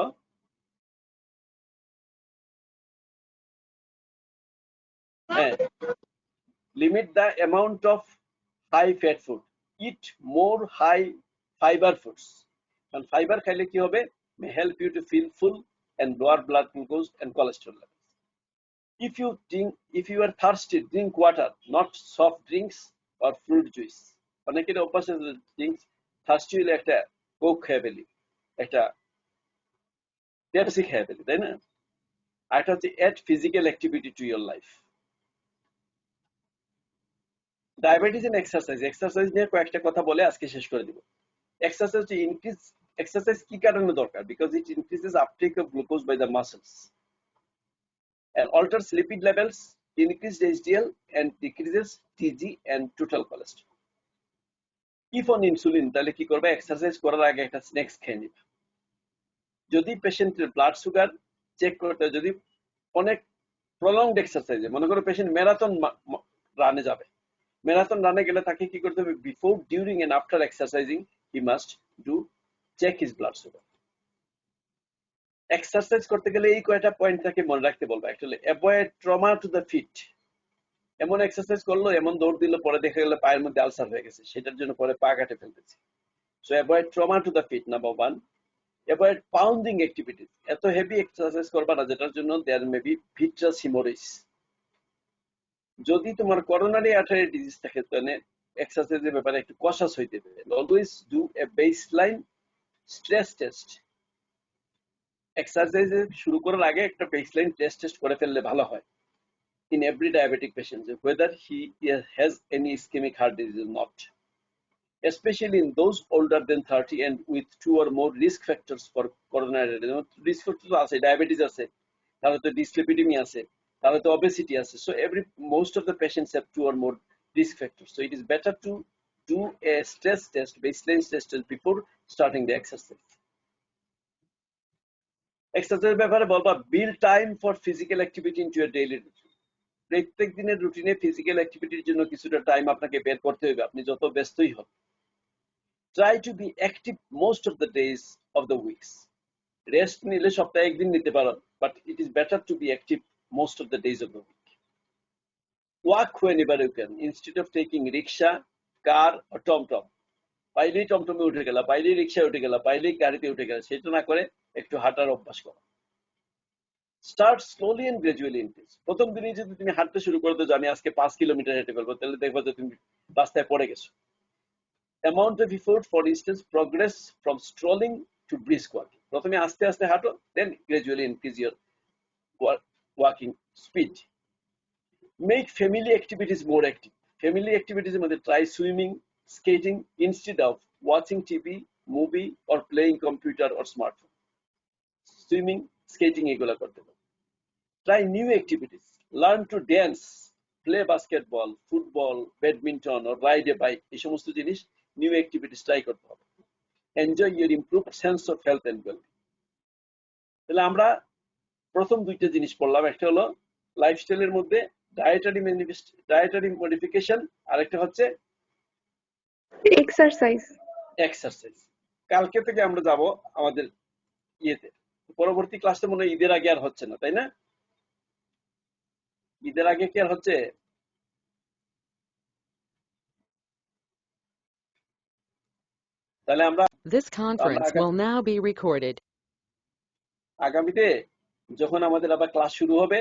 Hey. Limit the amount of high fat food. Eat more high fiber foods. And fiber খাইলে কি হবে? May help you to feel full and lower blood glucose and cholesterol levels. If you are thirsty, drink water, not soft drinks or fruit juice. অনেকের অভ্যাস আছে drinks, thirsty হলে একটা Coke খেয়ে ফেলি, একটা পেপসি খেয়ে ফেলি, তাই না? আর একটা হচ্ছে add physical activity to your life. Diabetes and exercise. Exercise নিয়ে কয়েকটা কথা বলে আজকে শেষ করে দিব। এক্সারসাইজ ইনক্রিজ, এক্সারসাইজ কি কারণে দরকার? Because it increases uptake of glucose by the muscles and alters lipid levels, increased HDL and decreases TG and total cholesterol. If on insulin, তাহলে কি করবে? এক্সারসাইজ করার আগে একটা স্ন্যাক্স খেয়ে নিবে। যদি পেশেন্টের ব্লাড সুগার চেক করতে, যদি অনেক প্রলংড এক্সারসাইজে, মনে করো পেশেন্ট ম্যারাথন রানে যাবে, ম্যারাথন রানে গেলে তাকে কি করতে হবে? Before, during and after exercising he must do check his blood sugar. Exercise করতে গেলে এই কয়টা পয়েন্ট তাকে মনে রাখতে বলবো। Actually avoid trauma to the feet. এমন এক্সারসাইজ করলো, এমন দৌড় দিল, পরে দেখা গেল পায়ের মধ্যে আলসার হয়ে গেছে, সেটার জন্য পরে পা কাটে ফেলতেছে। So avoid trauma to the feet, number 1। Avoid pounding activities. এত হেভি এক্সারসাইজ করবা না যেটার জন্য there may be vitreous haemorrhage. যদি তোমার করোনারি আর্টারি ডিজিজ থাকে তাহলে এক্সারসাইজের ব্যাপারে একটু কশাস হইতে হবে। Always do a baseline stress test. Exercise শুরু করার আগে একটা বেসলাইন টেস্ট করে ফেললে ভালো হয়। In every diabetic patient, whether he has any ischemic heart disease or not, especially in those older than 30 and with 2 or more risk factors for coronary risk factors আছে, diabetes আছে, তাহলে তো dyslipidemia আছে, তাহলে তো obesity আছে। So most of the patients have 2 or more risk factors. So it is better to do a stress test, baseline stress test before starting the exercise. Exercise ব্যাপারে বলবা, build time for physical activity into your daily routine. প্রত্যেক দিনের রুটিনে physical অ্যাক্টিভিটির জন্য কিছুটা time আপনাকে বের করতে হবে, আপনি যত ব্যস্তই হন। Try to be active most of the days of the weeks. Rest নিলে সপ্তাহে একদিন নিতে পারো, but it is better to be active most of the days of the week. Walk whenever you can instead of taking rickshaw, car or টমটম। পাইলেই টমটমে উঠে গেলা, পাইলেই রিক্সায় উঠে গেলা, পাইলেই গাড়িতে উঠে গেলা, সেটা না করে একটু হাঁটার অভ্যাস করো। Start slowly and gradually increase. প্রথম দিনই যদি তুমি হাঁটতে শুরু করতে জানি আজকে 5 কিলোমিটার হেঁটে ফেলবো, তাহলে দেখবা যে তুমি রাস্তায় পড়ে গেছো। Amount of effort, for instance progress from strolling to brisk walking. প্রথমে আস্তে আস্তে হাঁটো, then gradually increase your walking speed. Make family activities more active. Family অ্যাক্টিভিটিসের মধ্যে try swimming, skating instead of watching TV, movie or playing computer or smartphone. Swimming, skating এগুলো করতে পারো। Try new activities. Learn to dance, play basketball, football, badminton ও ride a bike, এই সমস্ত জিনিস new activities try করতে হবে। Enjoy your improve sense of health and wellbeing. তাহলে আমরা প্রথম দুইটা জিনিস পড়লাম, একটা হলো লাইফস্টাইলের মধ্যে ডায়েটারি মডিফিকেশন, আরেকটা হচ্ছে এক্সারসাইজ। এক্সারসাইজ। কালকে থেকে আমরা যাব আমাদের ইয়েতে, পরবর্তী ক্লাসে মনে হয় ঈদের আগে আর হচ্ছে না, তাই না? ঈদের আগে কি আর হচ্ছে? তাহলে আমরা This conference will now be recorded. আগামীতে যখন আমাদের আবার ক্লাস শুরু হবে